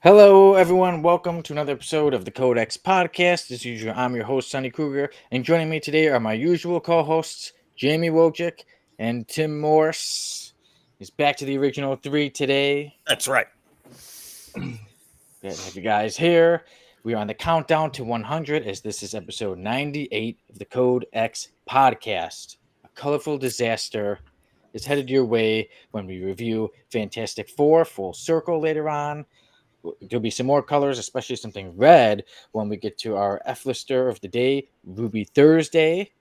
Hello, everyone. Welcome to another episode of the CODEX podcast. As usual, I'm your host, Sonny Kruger, and joining me today are my usual co-hosts, Jamie Wojcik and Tim Morse. He's back to the original three today. That's right. Glad to have you guys here. We are on the countdown to 100 as this is episode 98 of the CODEX podcast. A colorful disaster is headed your way when we review Fantastic Four Full Circle later on. There'll be some more colors, especially something red when we get to our F-lister of the day, Ruby Thursday.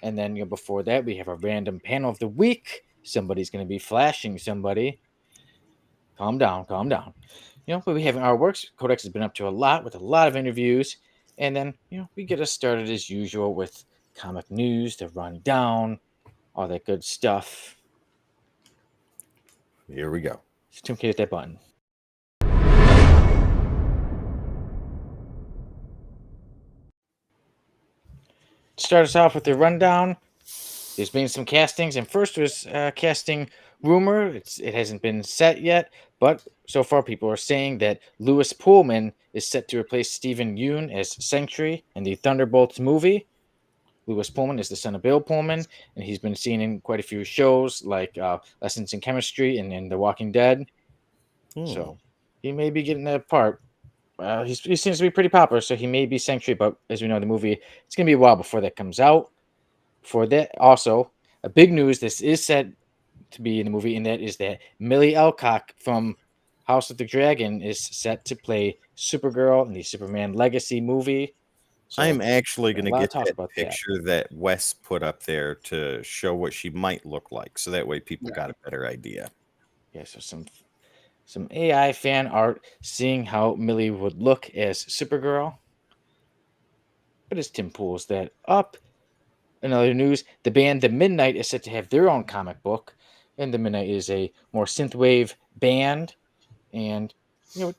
And then before that, we have a random panel of the week. Somebody's going to be flashing somebody. Calm down, calm down. But we have our works. Codex has been up to a lot with a lot of interviews. And then, we get us started as usual with comic news, the rundown, all that good stuff. Here we go. So Tim, can you hit that button? Start us off with the rundown. There's been some castings, and first was casting rumor. It hasn't been set yet, but so far people are saying that Louis Pullman is set to replace Stephen Yeun as Sentry in the Thunderbolts movie. Louis Pullman is the son of Bill Pullman, and he's been seen in quite a few shows like Lessons in Chemistry and in The Walking Dead. So he may be getting that part. He seems to be pretty popular, so he may be Sentry, but as we know, the movie, it's going to be a while before that comes out. For that, also, a big news, this is set to be in the movie, and that is that Millie Alcock from House of the Dragon is set to play Supergirl in the Superman Legacy movie. So I'm actually going to get that picture that Wes put up there to show what she might look like, so that way people got a better idea. Yeah, so some AI fan art seeing how Millie would look as Supergirl. But as Tim pulls that up, in other news, the band The Midnight is set to have their own comic book, and The Midnight is a more synthwave band. And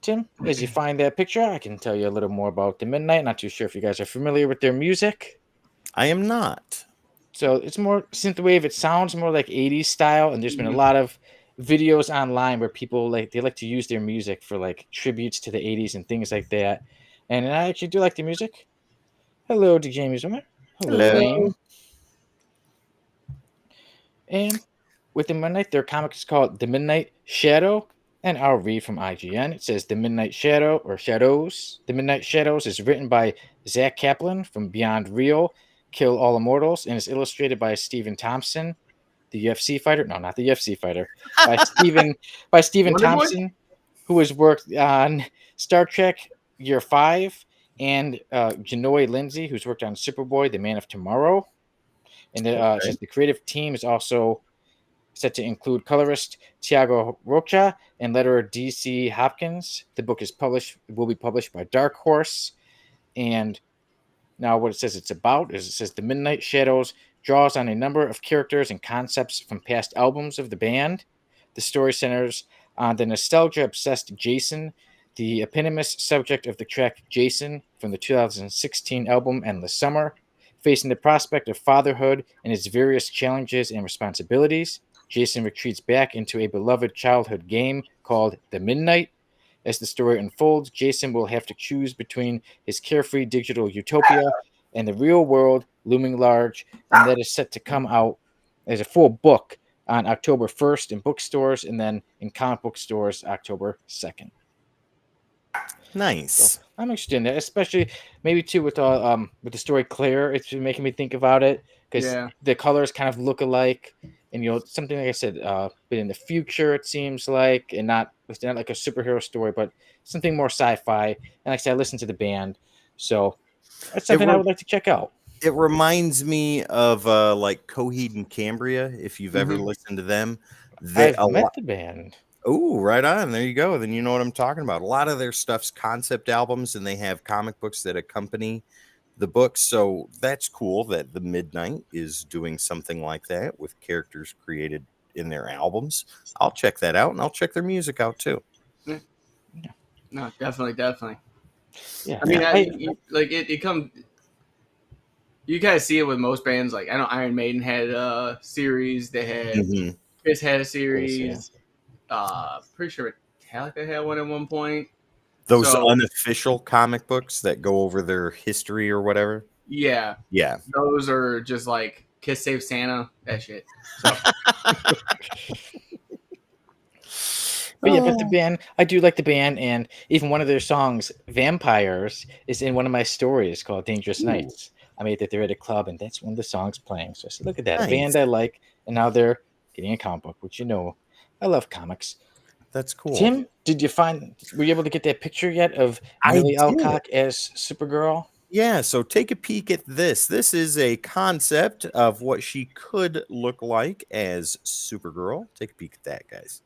Tim, as you find that picture, I can tell you a little more about The Midnight. Not too sure if you guys are familiar with their music. I am not. So it's more synthwave. It sounds more like 80s style, and there's been a lot of videos online where people like to use their music for like tributes to the 80s and things like that. And I actually do like the music. Hello to Jamie Zimmer. Hello. And with The Midnight, their comic is called The Midnight Shadow. And I'll read from IGN. It says The Midnight Shadow, or Shadows. The Midnight Shadows is written by Zach Kaplan from Beyond Real, Kill All Immortals, and is illustrated by Stephen Thompson, the UFC fighter. No, not the UFC fighter. By Stephen Thompson, who has worked on Star Trek Year 5, and Janoy Lindsay, who's worked on Superboy, The Man of Tomorrow. And the creative team is also set to include colorist Tiago Rocha and letterer DC Hopkins. The book will be published by Dark Horse. And now what it says it's about is it says The Midnight Shadows draws on a number of characters and concepts from past albums of the band. The story centers on the nostalgia-obsessed Jason, the eponymous subject of the track Jason from the 2016 album Endless Summer, facing the prospect of fatherhood and its various challenges and responsibilities. Jason retreats back into a beloved childhood game called The Midnight. As the story unfolds, Jason will have to choose between his carefree digital utopia and the real world looming large, and that is set to come out as a full book on October 1st in bookstores and then in comic book stores October 2nd. Nice. So I'm interested in that, especially maybe too with the story Claire. It's been making me think about it because the colors kind of look alike, and something like I said, but in the future it seems like, and it's not like a superhero story, but something more sci-fi. And like I said, I listened to the band, so that's something I would like to check out. It reminds me of like Coheed and Cambria, if you've ever listened to them. I've met the band. Oh, right on. There you go. Then you know what I'm talking about. A lot of their stuff's concept albums, and they have comic books that accompany the books. So that's cool that The Midnight is doing something like that with characters created in their albums. I'll check that out, and I'll check their music out too. Yeah. No, definitely. Yeah, I mean, it comes. You guys see it with most bands. Like I know Iron Maiden had a series. They had Kiss had a series. Pretty sure Metallica had one at one point. Those So unofficial comic books that go over their history or whatever. yeah, Yeah. those are just like Kiss Save Santa, that shit. So But yeah, but the Oh, band, I do like the band, and even one of their songs, "Vampires," is in one of my stories called "Dangerous ooh, Nights." I made that they're at a club, and that's one of the songs playing. So I said, "Look at that, a band nice. I like," and now they're getting a comic book, which I love comics. That's cool. Tim, were you able to get that picture yet of I Millie did. Alcock as Supergirl? Yeah, so take a peek at this. This is a concept of what she could look like as Supergirl. Take a peek at that, guys.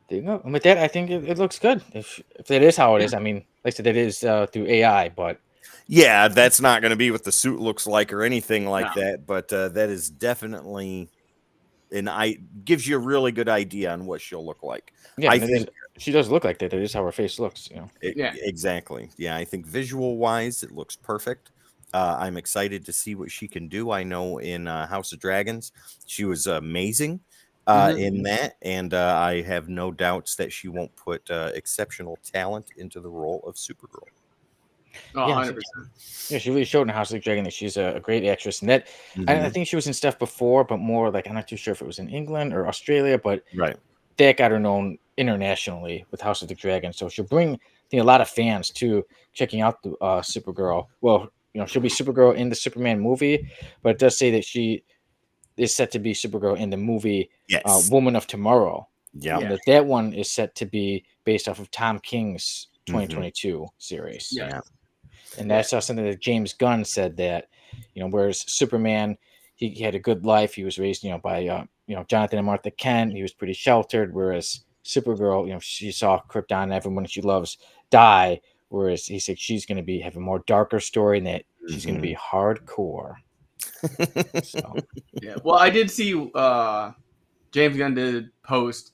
There you go. And with that, I think it looks good. If that is how it yeah, is, I mean, like I said, it is through AI, but Yeah, that's not going to be what the suit looks like or anything no, like that, but that is definitely gives you a really good idea on what she'll look like. yeah, I and it is. think She does look like that. That is how her face looks. yeah. exactly. Yeah, I think visual wise, it looks perfect. I'm excited to see what she can do. I know in House of Dragons, she was amazing Mhm. in that, and I have no doubts that she won't put exceptional talent into the role of Supergirl. Oh, Yeah, 100%. yeah, she really showed in House of the Dragon that she's a great actress, and that I Hmm. think she was in stuff before, but more like I'm not too sure if it was in England or Australia, but Right. that got her known internationally with House of the Dragon. So she'll bring a lot of fans to checking out the Supergirl. Well, she'll be Supergirl in the Superman movie, but it does say that she is set to be Supergirl in the movie Yes. Woman of Tomorrow, Yep. and Yeah, that one is set to be based off of Tom King's Hmm. 2022 series. yeah, Yeah. And yeah. that's something that James Gunn said that, whereas Superman, he had a good life. He was raised, by, Jonathan and Martha Kent. He was pretty sheltered. Whereas Supergirl, she saw Krypton, everyone she loves die. Whereas he said she's going to have a more darker story and that she's going to Hmm. be hardcore. So, Yeah. Well, I did see James Gunn did post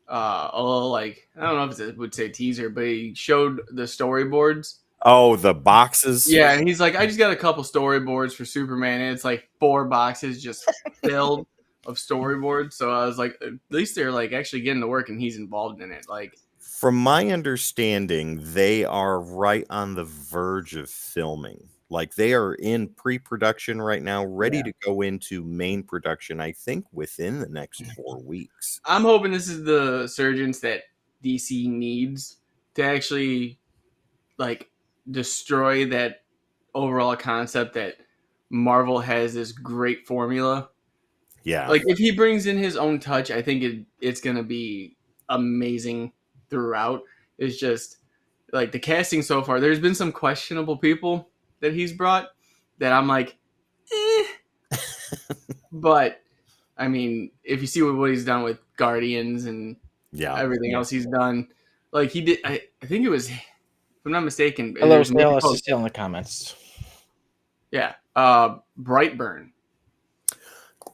a little like I don't know if it would say teaser, but he showed the storyboards. Oh, the boxes. Yeah, and he's like, I just got a couple storyboards for Superman, and it's like 4 boxes just filled of storyboards. So I was like, at least they're like actually getting to work, and he's involved in it. Like, From my understanding, they are right on the verge of filming. Like they are in pre-production right now, ready yeah. to go into main production, I think within the next 4 weeks. I'm hoping this is the surgeons that DC needs to actually like destroy that overall concept that Marvel has this great formula. Yeah. Like if he brings in his own touch, I think it's gonna be amazing throughout. It's just like the casting so far. There's been some questionable people that he's brought that I'm like, eh. But I mean, if you see what he's done with Guardians and Yeah. everything Yeah. else he's done, like he did. I think it was, if I'm not mistaken, Hello, there's a movie Sale. called Still in the comments. yeah, Brightburn.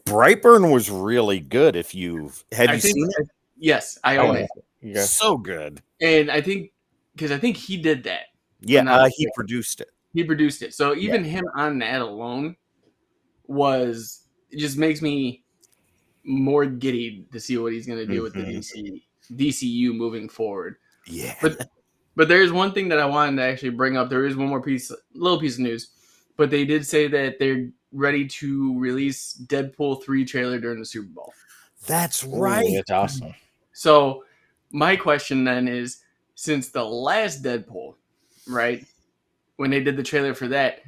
Brightburn was really good. If you've have I you think seen it? yes, I I own know. it, You guys. So good. and I think because I think he did that. If Yeah, I'm not he mistaken. produced it. He produced it. So Yeah. even him on that alone was it just makes me more giddy to see what he's going to do with the Mhm. DCU moving forward. Yeah. But there is one thing that I wanted to actually bring up. There is one more little piece of news, but they did say that they're ready to release Deadpool 3 trailer during the Super Bowl. That's Ooh, right. that's awesome. So my question then is, since the last Deadpool, right, when they did the trailer for that,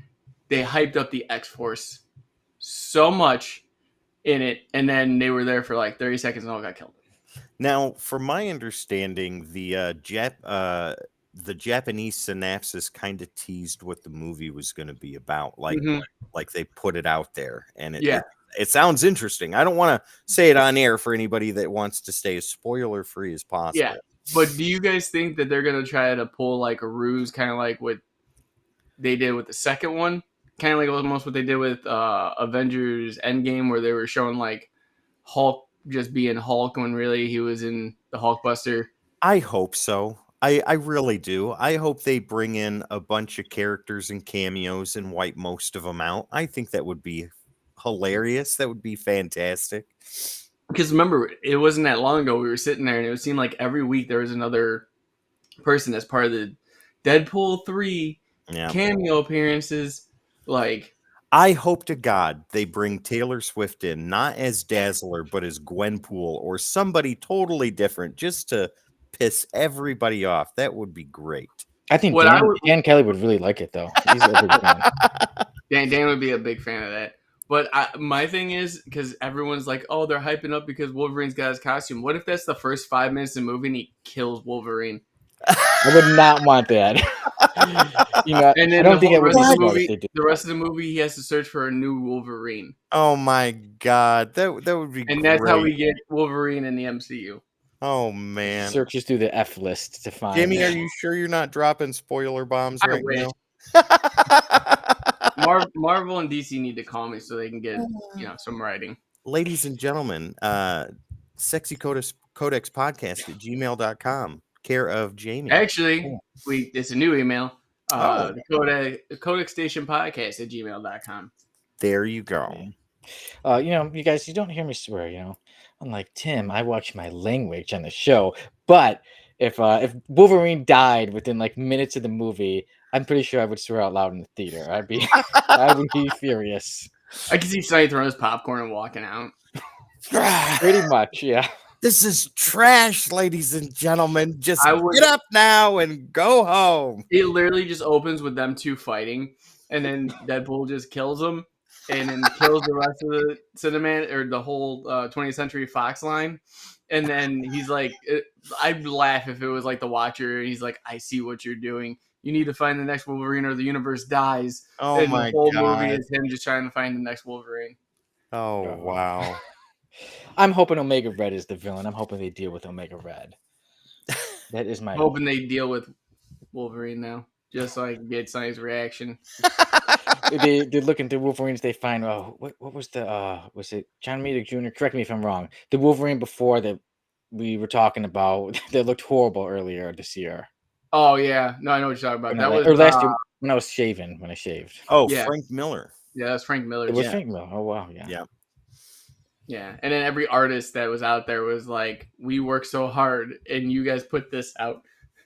they hyped up the X Force so much in it, and then they were there for like 30 seconds and all got killed. Now, from my understanding, the Japanese synopsis kind of teased what the movie was going to be about. Mm-hmm. Like they put it out there, and Yeah, it sounds interesting. I don't want to say it on air for anybody that wants to stay as spoiler free as yeah. possible. But do you guys think that they're gonna try to pull like a ruse, kind of like what they did with the second one, kind of like almost what they did with Avengers Endgame, where they were showing like Hulk just being Hulk when really he was in the Hulkbuster? I hope so. I really do. I hope they bring in a bunch of characters and cameos and wipe most of them out. I think that would be hilarious. That would be fantastic. Because remember, it wasn't that long ago we were sitting there, and it would seem like every week there was another person that's part of the Deadpool 3 Yeah. cameo appearances. Like, I hope to God they bring Taylor Swift in, not as Dazzler, but as Gwenpool or somebody totally different, just to piss everybody off. That would be great. I think what I would Dan Kelly would really like it though. He's a big fan. Dan would be a big fan of that. But my thing is, because everyone's like, oh, they're hyping up because Wolverine's got his costume. What if that's the first 5 minutes of the movie and he kills Wolverine? I would not want that. You know, And I then don't think it would be the smart if they movie, did. the rest of the movie, he has to search for a new Wolverine, Oh my God, that would be and great. that's how we get Wolverine in the MCU. Oh man, Searches through the F list to find. Jimmy, are you sure you're not dropping spoiler bombs I right wish. now? Marvel and DC need to call me so they can get some writing. Ladies and gentlemen, sexy codex podcast at gmail.com, care of Jamie. Actually, it's a new email. The Codex Station Podcast at gmail.com. There you go. You guys, you don't hear me swear. Unlike Tim, I watch my language on the show. But if Wolverine died within like minutes of the movie, I'm pretty sure I would swear out loud in the theater. I would be furious. I can see Sonny throwing his popcorn and walking out. Pretty much, yeah. This is trash, ladies and gentlemen. Just I would- get up now and go home. It literally just opens with them two fighting, and then Deadpool just kills them, and then kills the rest of the cinematic or the whole 20th Century Fox line. And then he's like, I'd laugh if it was like the Watcher. He's like, I see what you're doing. You need to find the next Wolverine, or the universe dies. Oh and my the whole God. movie is him just trying to find the next Wolverine. Oh wow. I'm hoping Omega Red is the villain. I'm hoping they deal with Omega Red. That is my Hoping they deal with Wolverine now, just so I can get Sonny's reaction. They're looking through Wolverines. They find what was the was it John Meador Jr.? Correct me if I'm wrong. The Wolverine before that we were talking about that looked horrible earlier this year. Oh yeah, no, I know what you're talking about. That was last year when I was shaving. When I shaved. Oh, Yeah. Frank Miller. Yeah, that's Frank Miller. It was Yeah. Frank Miller. Oh wow, yeah. Yeah. Yeah, and then every artist that was out there was like, "We worked so hard, and you guys put this out."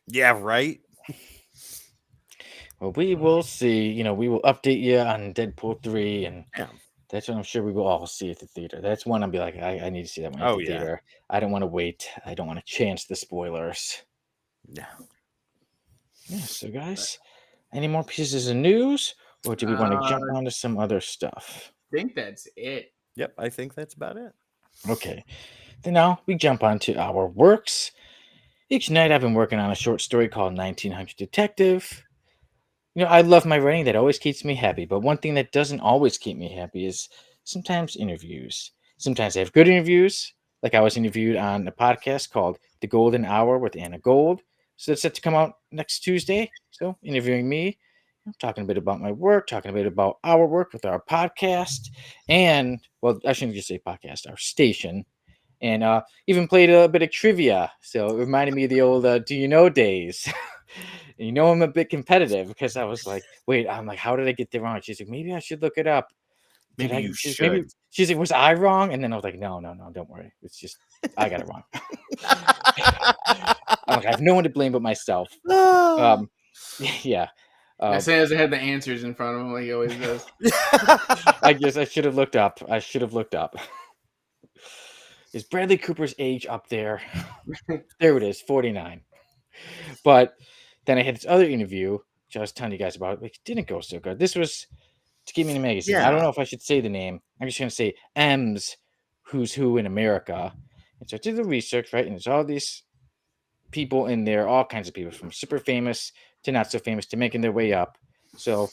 Yeah, right. Well, we will see. We will update you on Deadpool 3, and Yeah. that's what I'm sure we will all see at the theater. That's one I'll be like, I need to see that one at Oh, the yeah. theater. I don't want to wait. I don't want to chance the spoilers. Yeah. Yeah, so guys, any more pieces of news, or do we want to jump onto some other stuff? I think that's it. Yep, I think that's about it. Okay, then now we jump onto our works. Each night I've been working on a short story called 1900 Detective. I love my writing. That always keeps me happy. But one thing that doesn't always keep me happy is sometimes interviews. Sometimes I have good interviews. Like I was interviewed on a podcast called The Golden Hour with Anna Gold. So it's set to come out next Tuesday. So interviewing me, talking a bit about my work, talking a bit about our work with our podcast. And, well, I shouldn't just say podcast, our station. And even played a bit of trivia. So it reminded me of the old Do You Know days. I'm a bit competitive because I was like, wait, I'm like, how did I get that wrong? She's like, maybe I should look it up. Maybe you should. She's like, was I wrong? And then I was like, no, don't worry. It's just, I got it wrong. I'm like, I have no one to blame but myself. Yeah. As soon as I had the answers in front of him, like he always does. I guess I should have looked up. Is Bradley Cooper's age up there? There it is, 49. But then I had this other interview, which I was telling you guys about, which didn't go so good. This was to get me in a magazine. Yeah. I don't know if I should say the name. I'm just going to say M's Who's Who in America. And so I did the research, right? And there's all these people in there, all kinds of people, from super famous to not so famous to making their way up. So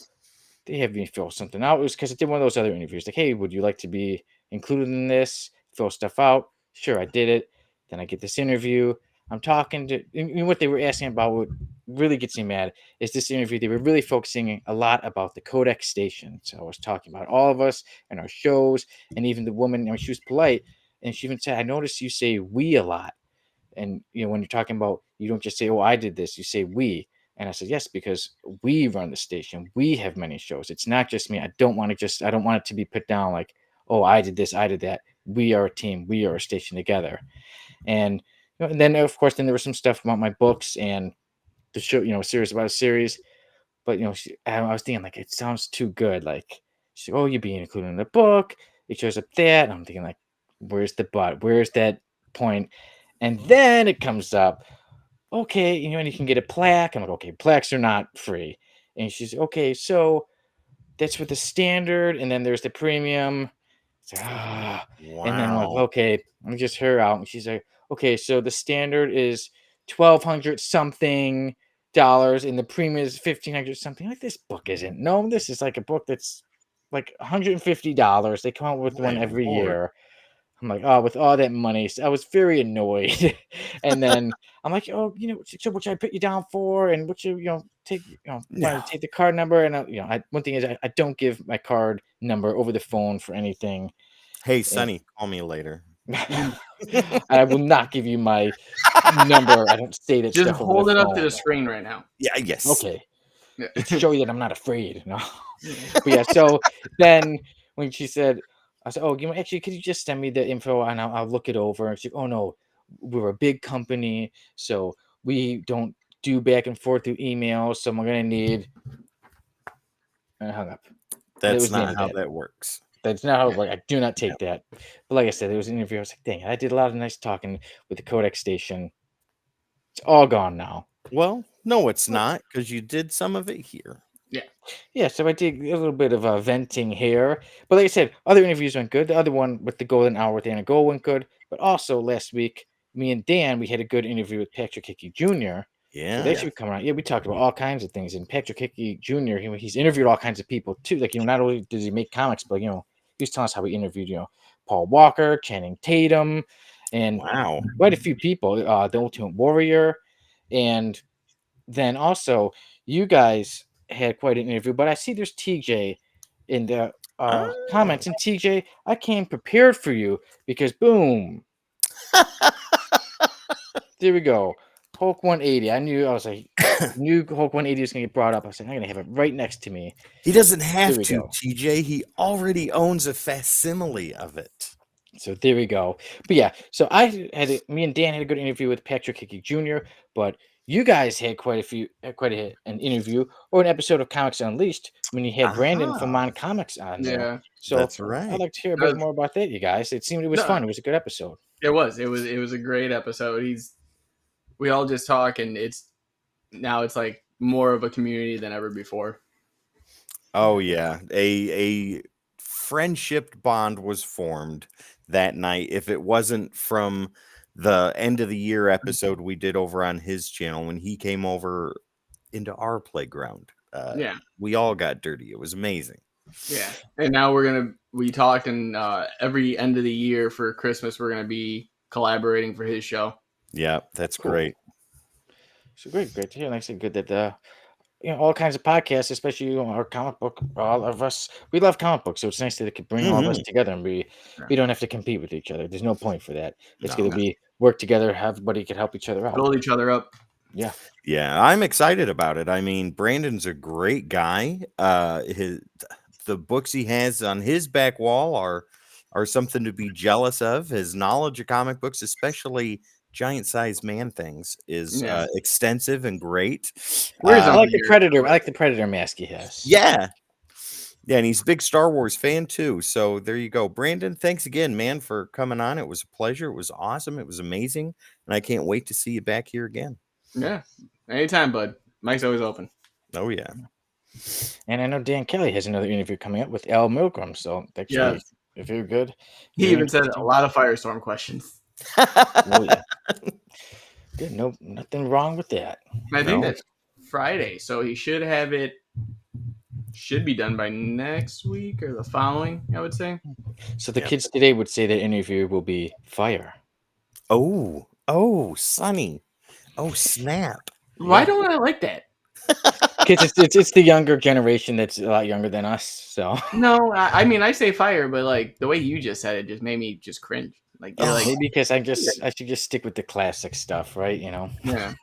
they have me fill something out. It was because I did one of those other interviews. Like, hey, would you like to be included in this? Fill stuff out. Sure, I did it. Then I get this interview. I'm talking to, and what they were asking about, what really gets me mad is this interview. They were really focusing a lot about the CODEX station. So I was talking about all of us and our shows, and even the woman, she was polite, and she even said, I noticed you say we a lot. And, when you're talking about, you don't just say, oh, I did this, you say we. And I said, yes, because we run the station. We have many shows. It's not just me. I don't want it to be put down like, oh, I did this, I did that. We are a team. We are a station together. And, and then, of course, there was some stuff about my books. And the show, series about a series. But I was thinking like it sounds too good. Like she's like, oh, you're being included in the book. It shows up that. And I'm thinking like, where's the but? Where's that point? And then it comes up. Okay, and you can get a plaque. I'm like, okay, plaques are not free. And she's okay, so that's for the standard, and then there's the premium. It's like, and then I'm like, Wow. okay, let me just hear her out. And she's like, okay, so the standard is $1,200 something dollars, and the premium is $1,500 something. Like this book isn't. No, this is like a book that's like $150. They come out with one My every lord. year. I'm like, oh, with all that money, so I was very annoyed. And then I'm like, oh, so what should I put you down for? And what should take, No. want to take the card number? And one thing is, I don't give my card number over the phone for anything. Hey, And Sonny, call me later. I will not give you my number. I don't say that Just stuff over the hold it up to phone. the screen right now. Yeah, yes. Okay, Yeah. to show you that I'm not afraid. No, but yeah. So then when she said, I said, "Oh, actually, could you just send me the info and I'll look it over?" And she's like, "Oh no, we're a big company, so we don't do back and forth through email. So we're gonna need." And I hung up. That That's was the end not of how that. that works. That's not how it works. I do not take that. But like I said, there was an interview. I was like, "Dang, I did a lot of nice talking with the CODEX station. It's all gone now." Well, no, it's not, because you did some of it here. Yeah, so I did a little bit of venting here. But like I said, other interviews went good. The other one with the Golden Hour with Anna Gold went good. But also last week, me and Dan, we had a good interview with Patrick Hickey Jr. So they Yeah. should be coming out. Yeah, we talked about all kinds of things. And Patrick Hickey Jr., he's interviewed all kinds of people too. Like, not only does he make comics, but, he was telling us how he interviewed, Paul Walker, Channing Tatum, and Wow. quite a few people, the Ultimate Warrior. And then also, you guys had quite an interview, but I see there's TJ in the comments. And TJ, I came prepared for you because boom, there we go. Hulk 180. I was like, knew Hulk 180 was going to get brought up. I was like, I'm going to have it right next to me. He doesn't There have we to, go. TJ. He already owns a facsimile of it. So there we go. But yeah, so me and Dan had a good interview with Patrick Hickey Jr., but you guys had an interview or an episode of Comics Unleashed when you had Brandon from Ah, Mon Comics on there. Yeah. So that's I'd right. like to hear a bit more about that, you guys. It seemed it was No. fun. It was a good episode. It was a great episode. We all just talk, and it's like more of a community than ever before. Oh yeah, a friendship bond was formed that night. If it wasn't from the end of the year episode we did over on his channel when he came over into our playground, Yeah. we all got dirty. It was amazing. Yeah. And now we talked, and every end of the year for Christmas, we're going to be collaborating for his show. Yeah, that's Cool. great. So great to hear. Like I said, good that all kinds of podcasts, especially our comic book. All of us, we love comic books, so it's nice that it could bring all of us together, and we don't have to compete with each other. There's no point for that. It's going to be work together. Everybody can help each other out. Build each other up. Yeah. Yeah, I'm excited about it. I mean, Brandon's a great guy. The books he has on his back wall are something to be jealous of. His knowledge of comic books, especially giant-sized man things, is extensive and great. I like the Predator. I like the Predator mask he has. Yeah. Yeah, and he's a big Star Wars fan too. So there you go. Brandon, thanks again, man, for coming on. It was a pleasure. It was awesome. It was amazing. And I can't wait to see you back here again. Yeah. Anytime, bud. Mike's always open. Oh, yeah. And I know Dan Kelly has another interview coming up with Al Milgram. So that's if you're good. He even said a lot of Firestorm questions. Oh, yeah. Good. No, nothing wrong with that. I think that's Friday. So he should have it. Should be done by next week or the following, I would say. So the kids today would say that interview will be fire. Oh, Sonny. Oh, snap. Why don't I like that? Because it's the younger generation that's a lot younger than us. So no, I mean I say fire, but like the way you just said it just made me just cringe. Like you're like maybe because I should just stick with the classic stuff, right? Yeah.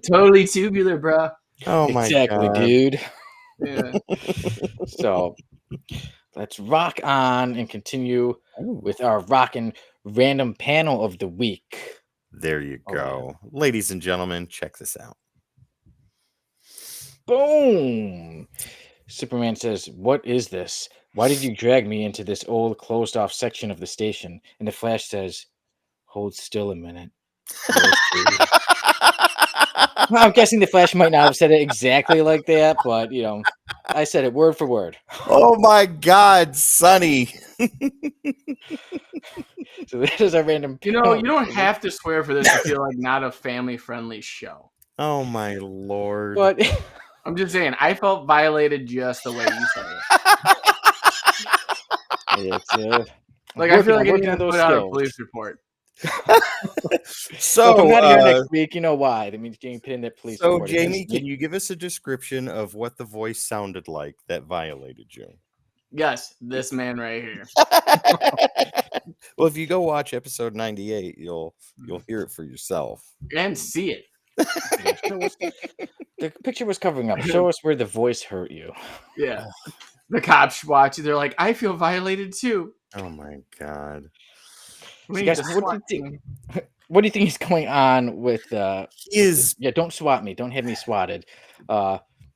Totally tubular, bro. Oh my God, dude. Yeah. So let's rock on and continue with our rockin' random panel of the week. There you go. Ladies and gentlemen, check this out. Boom! Superman says, "What is this? Why did you drag me into this old closed-off section of the station?" And the Flash says, "Hold still a minute. You'll see." Well, I'm guessing the Flash might not have said it exactly like that, but I said it word for word. Oh my God, Sonny. So that is our random. You don't have to swear for this to feel like not a family-friendly show. Oh my Lord. But I'm just saying, I felt violated just the way you said it. it's Like, I feel like I working need on to those put out a skills. police report. So if I'm not here So, next week, you know why? That means Jamie put in that police so report. Jamie, can you give us a description of what the voice sounded like that violated you? Yes, this man right here. Well, if you go watch episode 98, you'll hear it for yourself. And see it. The picture was covering up. Show us where the voice hurt you. Yeah. The cops watch it. They're like, I feel violated too. Oh my God. We So need guys, the SWAT team. what do you think is going on with He is yeah, don't swat me. Don't have me swatted.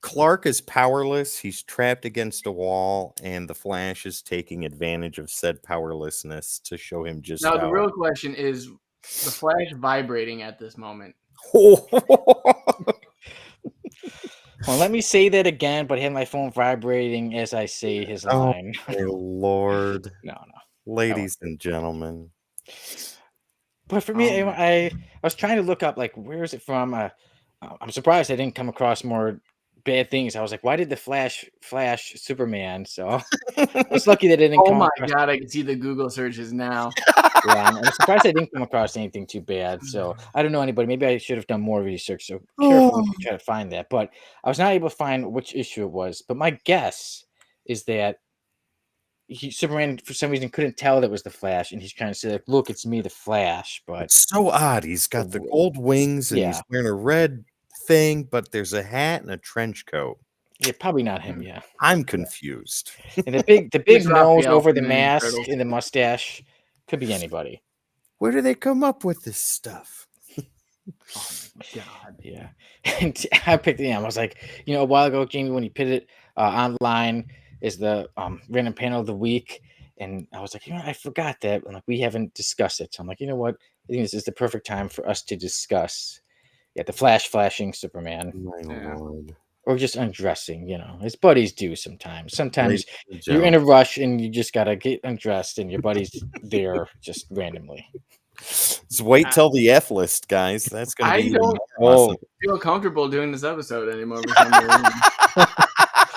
Clark is powerless. He's trapped against a wall, and the Flash is taking advantage of said powerlessness to show him just Now, how. the real question is the Flash vibrating at this moment. Well, let me say that again, but have my phone vibrating as I say his line. My Lord. No. Ladies and gentlemen. But for me, I was trying to look up, like, where is it from? I'm surprised I didn't come across more bad things. I was like, why did the Flash Superman? So I was lucky that I didn't Oh come my across. God, I can see the Google searches now. Yeah, I'm surprised I didn't come across anything too bad. So I don't know anybody. Maybe I should have done more research. So careful if you try to find that. But I was not able to find which issue it was. But my guess is that Superman, for some reason, couldn't tell that was the Flash, and he's trying to say, like, look, it's me, the Flash. But It's so odd. He's got the gold wings and he's wearing a red thing, but there's a hat and a trench coat. Yeah, probably not him. Yeah, I'm confused. and the big It's nose Raphael over from the the Ninja mask Turtles. and the mustache could be anybody. Where do they come up with this stuff? Oh my God. Yeah, and I picked it. I was like, a while ago, Jamie, when you put it online, is the random panel of the week, and I was like, I forgot that. And, like, we haven't discussed it, so I'm like, you know what? I think this is the perfect time for us to discuss. Yeah, the flashing Superman. My Lord. Or just undressing, his buddies do sometimes. Sometimes Ladies and you're in a gentlemen. rush and you just gotta get undressed, and your buddy's there just randomly. Just wait till the F list, guys. That's going to I be don't awesome. feel comfortable doing this episode anymore for some reason.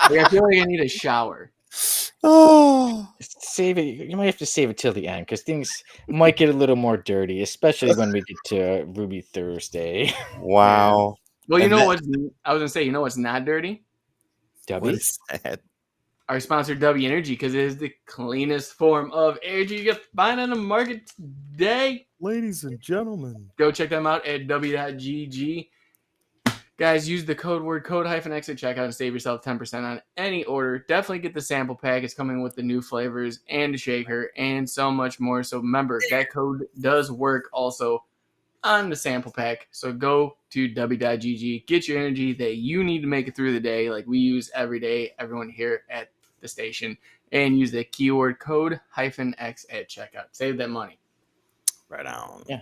Like, I feel like I need a shower. Oh, Save it. You might have to save it till the end because things might get a little more dirty, especially when we get to Ruby Thursday. wow. Well, And I was gonna say, what's not dirty? What W. is that? Our sponsor, W Energy, because it is the cleanest form of energy you can find on the market today. Ladies and gentlemen. Go check them out at w.gg. Guys, use the code word code-X at checkout and save yourself 10% on any order. Definitely get the sample pack. It's coming with the new flavors and the shaker and so much more. So remember, that code does work also on the sample pack. So go to w.gg, get your energy that you need to make it through the day, like we use every day, everyone here at the station, and use the keyword code-X at checkout. Save that money. Right on. Yeah.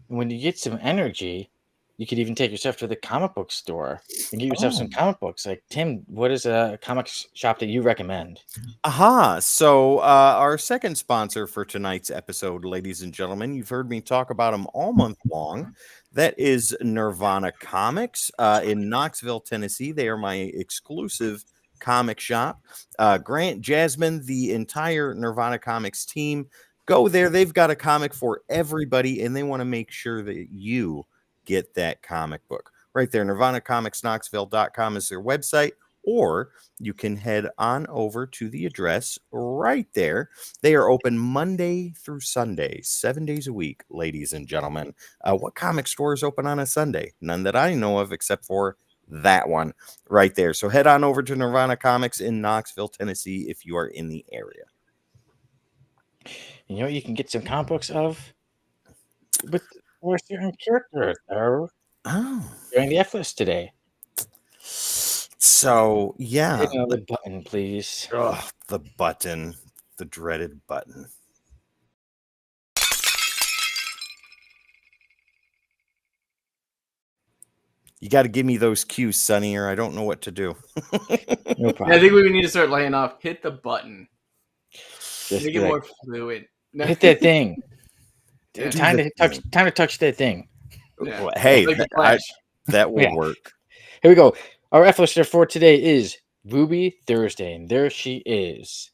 When you get some energy, you could even take yourself to the comic book store and get yourself some comic books. Like, Tim, what is a comic shop that you recommend? Aha. So, our second sponsor for tonight's episode, ladies and gentlemen, you've heard me talk about them all month long. That is Nirvana Comics in Knoxville, Tennessee. They are my exclusive comic shop. Grant, Jasmine, the entire Nirvana Comics team, go there. They've got a comic for everybody, and they want to make sure that you get that comic book right there. NirvanaComicsKnoxville.com is their website, or you can head on over to the address right there. They are open Monday through Sunday, 7 days a week, ladies and gentlemen. What comic store is open on a Sunday? None that I know of, except for that one right there. So head on over to Nirvana Comics in Knoxville, Tennessee, if you are in the area. You can get some comic books of with certain characters that are during the F list today. So yeah, Hit another button, please. the button, the dreaded button. You got to give me those cues, Sonny, or I don't know what to do. No I problem. think we need to start laying off. Hit the button. Just Make be it like, more fluid. hit that thing. Yeah. Time the to touch. thing. Time to touch that thing. Yeah. Well, hey, Like the Flash. that will Yeah. work. Here we go. Our F lister for today is Ruby Thursday, and there she is.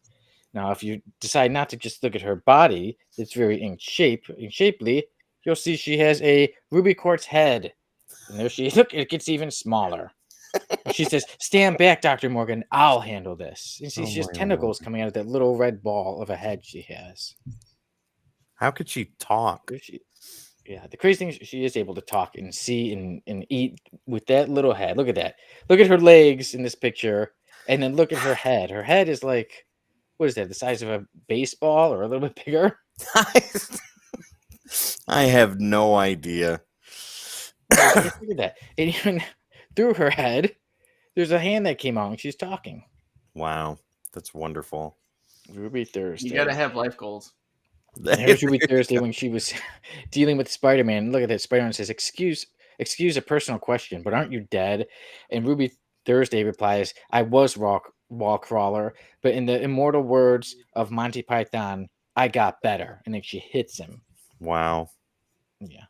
Now, if you decide not to just look at her body, it's very shapely. You'll see she has a ruby quartz head, and there she is. Look, it gets even smaller. And she says, "Stand back, Dr. Morgan. I'll handle this." And see, Oh she has my tentacles Lord. coming out of that little red ball of a head she has. How could she talk? There she, yeah, the crazy thing is she is able to talk and see and eat with that little head. Look at that. Look at her legs in this picture, and then look at her head. Her head is like, what is that? The size of a baseball or a little bit bigger? I have no idea. Look at that. And even through her head, there's a hand that came out and she's talking. Wow, that's wonderful. Ruby Thursday. You gotta have life goals. And here's Ruby Thursday when she was dealing with Spider-Man. Look at that. Spider-Man says, excuse a personal question, but aren't you dead? And Ruby Thursday replies, I was wall crawler, but in the immortal words of Monty Python, I got better. And then she hits him. Wow. Yeah.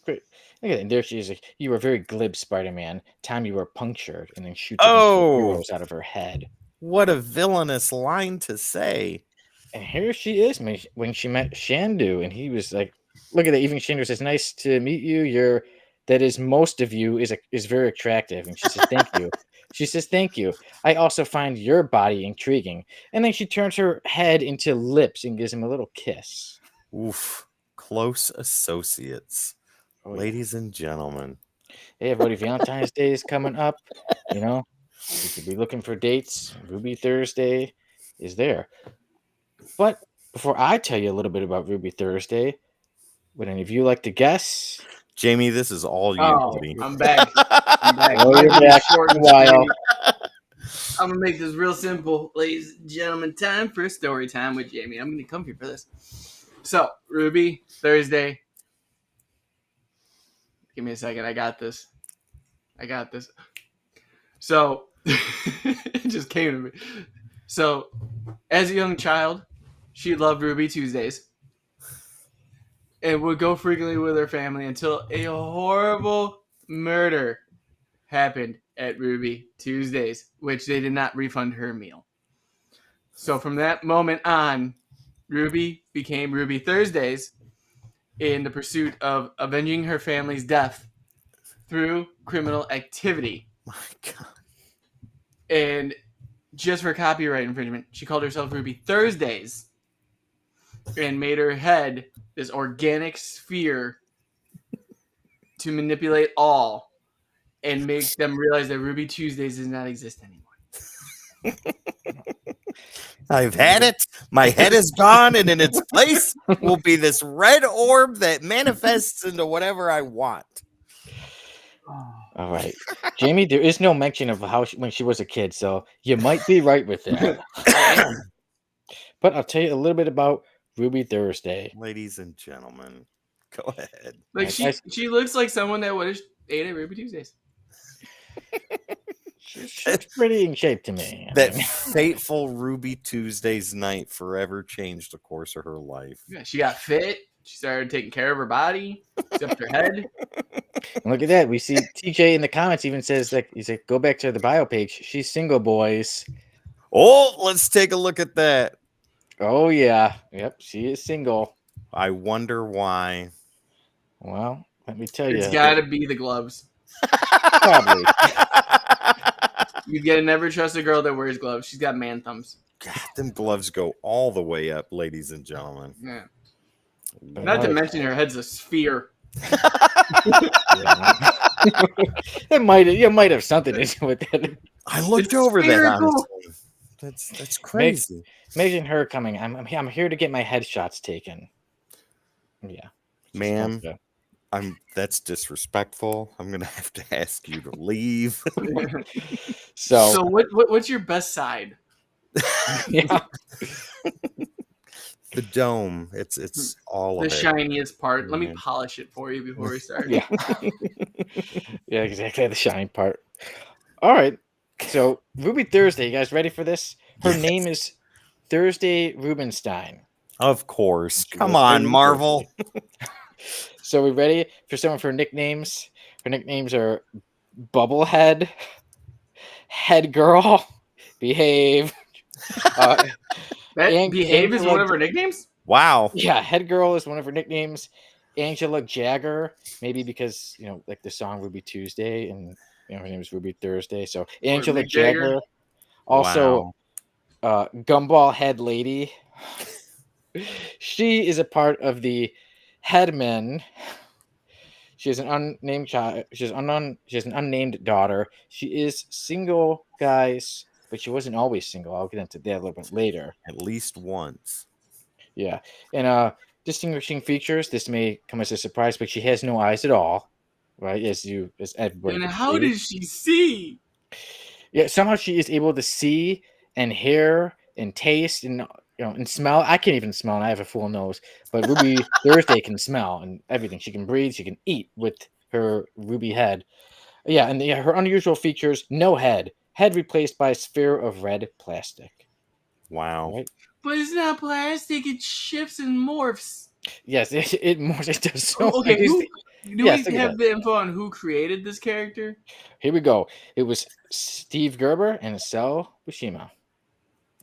Great. Look at it. And there she is. Like, you were very glib, Spider-Man. Time you were punctured, and then shoots a bunch of arrows out of her head. What a villainous line to say. And here she is when she met Shandu, and he was like, "Look at that." Even Shandu says, "Nice to meet you. That is most of you is very attractive." And she says, "Thank you." She says, "Thank you. I also find your body intriguing." And then she turns her head into lips and gives him a little kiss. Oof. Close associates. Oh, yeah. Ladies and gentlemen. Hey, everybody! Valentine's Day is coming up. You know, you could be looking for dates. Ruby Thursday is there. But before I tell you a little bit about Ruby Thursday, would any of you like to guess? Jamie, this is all you, Oh, buddy. I'm back. I'm back. Oh, Mine's you're gonna be back short a and while. sweet. I'm gonna make this real simple, ladies and gentlemen. Time for story time with Jamie. I'm gonna come here for this. So, Ruby Thursday. Give me a second. I got this. So, it just came to me. So, as a young child, she loved Ruby Tuesdays and would go frequently with her family until a horrible murder happened at Ruby Tuesdays, which they did not refund her meal. So from that moment on, Ruby became Ruby Thursdays in the pursuit of avenging her family's death through criminal activity. My God. And just for copyright infringement, she called herself Ruby Thursdays and made her head this organic sphere to manipulate all and make them realize that Ruby Tuesdays does not exist anymore. I've had it. My head is gone, and in its place will be this red orb that manifests into whatever I want. All right, Jamie. There is no mention of how when she was a kid, so you might be right with that. But I'll tell you a little bit about Ruby Thursday. Ladies and gentlemen, go ahead. Like Right, she looks like someone that would have ate at Ruby Tuesdays. She's pretty in shape to me. I That mean. fateful Ruby Tuesdays night forever changed the course of her life. Yeah, she got fit. She started taking care of her body, except her head. And look at that. We see TJ in the comments even says like he's like, go back to the bio page. She's single, boys. Oh, let's take a look at that. Oh yeah. Yep, she is single. I wonder why. Well, let me tell you. It's got to be the gloves. Probably. You gotta never trust a girl that wears gloves. She's got man thumbs. God, them gloves go all the way up, ladies and gentlemen. Yeah. But Not to no, mention her head's a sphere. yeah. You might have something to do with that. I looked It's over that. spherical. Honestly. That's crazy. Imagine her coming. I'm here to get my headshots taken. Yeah. Ma'am, That's disrespectful. I'm gonna have to ask you to leave. So, So what's your best side? yeah. The dome. It's all The of it. shiniest part. Let me Yeah. polish it for you before we start. Yeah. Yeah, exactly. The shine part. All right. So, Ruby Thursday, you guys ready for this? Her Yes. name is Thursday Rubenstein. Of course. She Come goes by on, Ruby Marvel. Thursday. So, we ready for some of her nicknames? Her nicknames are Bubblehead, Head Girl, Behave, uh, That Behave is Angela. one of her nicknames? Wow. Yeah, Head Girl is one of her nicknames. Angela Jagger, maybe because like the song Ruby Tuesday, and her name is Ruby Thursday. So Angela Mick Jagger? Jagger. Also, Wow. Gumball Head Lady. She is a part of the Headmen. She has an unnamed child. She has an unnamed daughter. She is single, guys, but she wasn't always single. I'll get into that a little bit later. At least once. Yeah. And distinguishing features, this may come as a surprise, but she has no eyes at all. Right? As everybody And can how see. does she see? Yeah, somehow she is able to see and hear and taste and and smell. I can't even smell, and I have a full nose. But Ruby Thursday can smell and everything. She can breathe. She can eat with her ruby head. Yeah, and her unusual features: no head, head replaced by a sphere of red plastic. Wow. Right? But it's not plastic. It shifts and morphs. Yes, it does so much. Okay, do Yes, look we at have that. the info on who created this character? Here we go. It was Steve Gerber and Sel Buscema.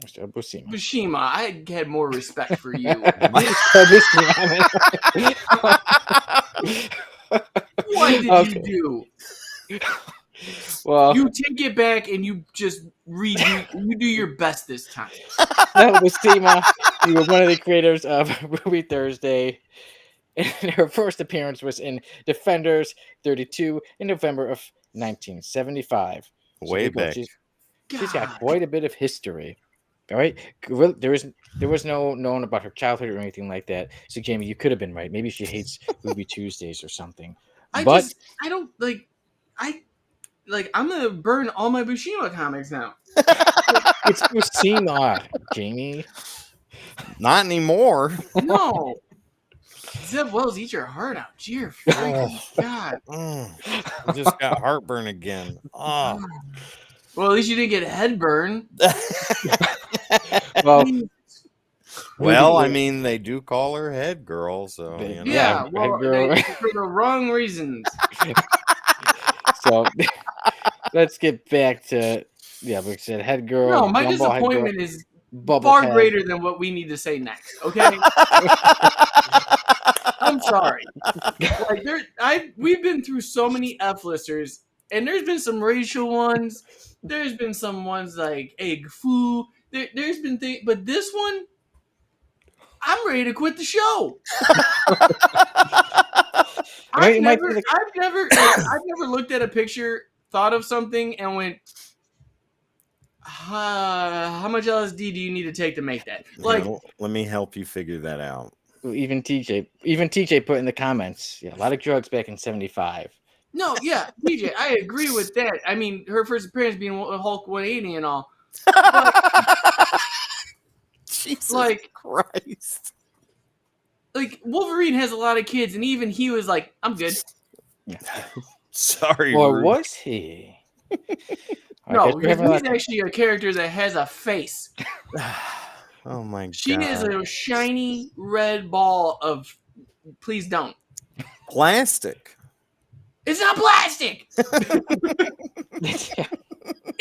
Mr. Buscema. Bushima, I had more respect for you. Buscema, What did Okay. you do? Well, You take it back and you just redo. You do your best this time. Sel Buscema, you were one of the creators of Ruby Thursday. And her first appearance was in Defenders 32 in November of 1975. So Way here we go. back. She's got God. quite a bit of history. All right. There was no known about her childhood or anything like that. So Jamie, you could have been right. Maybe she hates Ruby Tuesdays or something. I But don't like. I'm gonna burn all my Bushima comics now. it's Buscema, Jamie. Not anymore. No. Zeb Wells, eat your heart out. Dear freaking God. I just got heartburn again. Oh. Well, at least you didn't get head burn. Well, Well, I mean, they do call her head girl, so They- Yeah, Head well, girl. for the wrong reasons. So let's get back to we said head girl. No, my Gumball head girl, disappointment is bubble far head. greater than what we need to say next. Okay, I'm sorry. We've been through so many F-listers, and there's been some racial ones. There's been some ones like egg foo. There's been things, but this one, I'm ready to quit the show. I've never looked at a picture, thought of something, and went, how much LSD do you need to take to make that? Like, let me help you figure that out. Even TJ put in the comments. Yeah, a lot of drugs back in '75. no, yeah, DJ, I agree with that. I mean, her first appearance being Hulk 180 and all. Jesus Christ. Like, Wolverine has a lot of kids, and even he was like, I'm good. Yeah. Sorry, Or Rude. was he? No, because he's actually a character that has a face. Oh my god. She is a shiny red ball of please don't. Plastic. It's not plastic.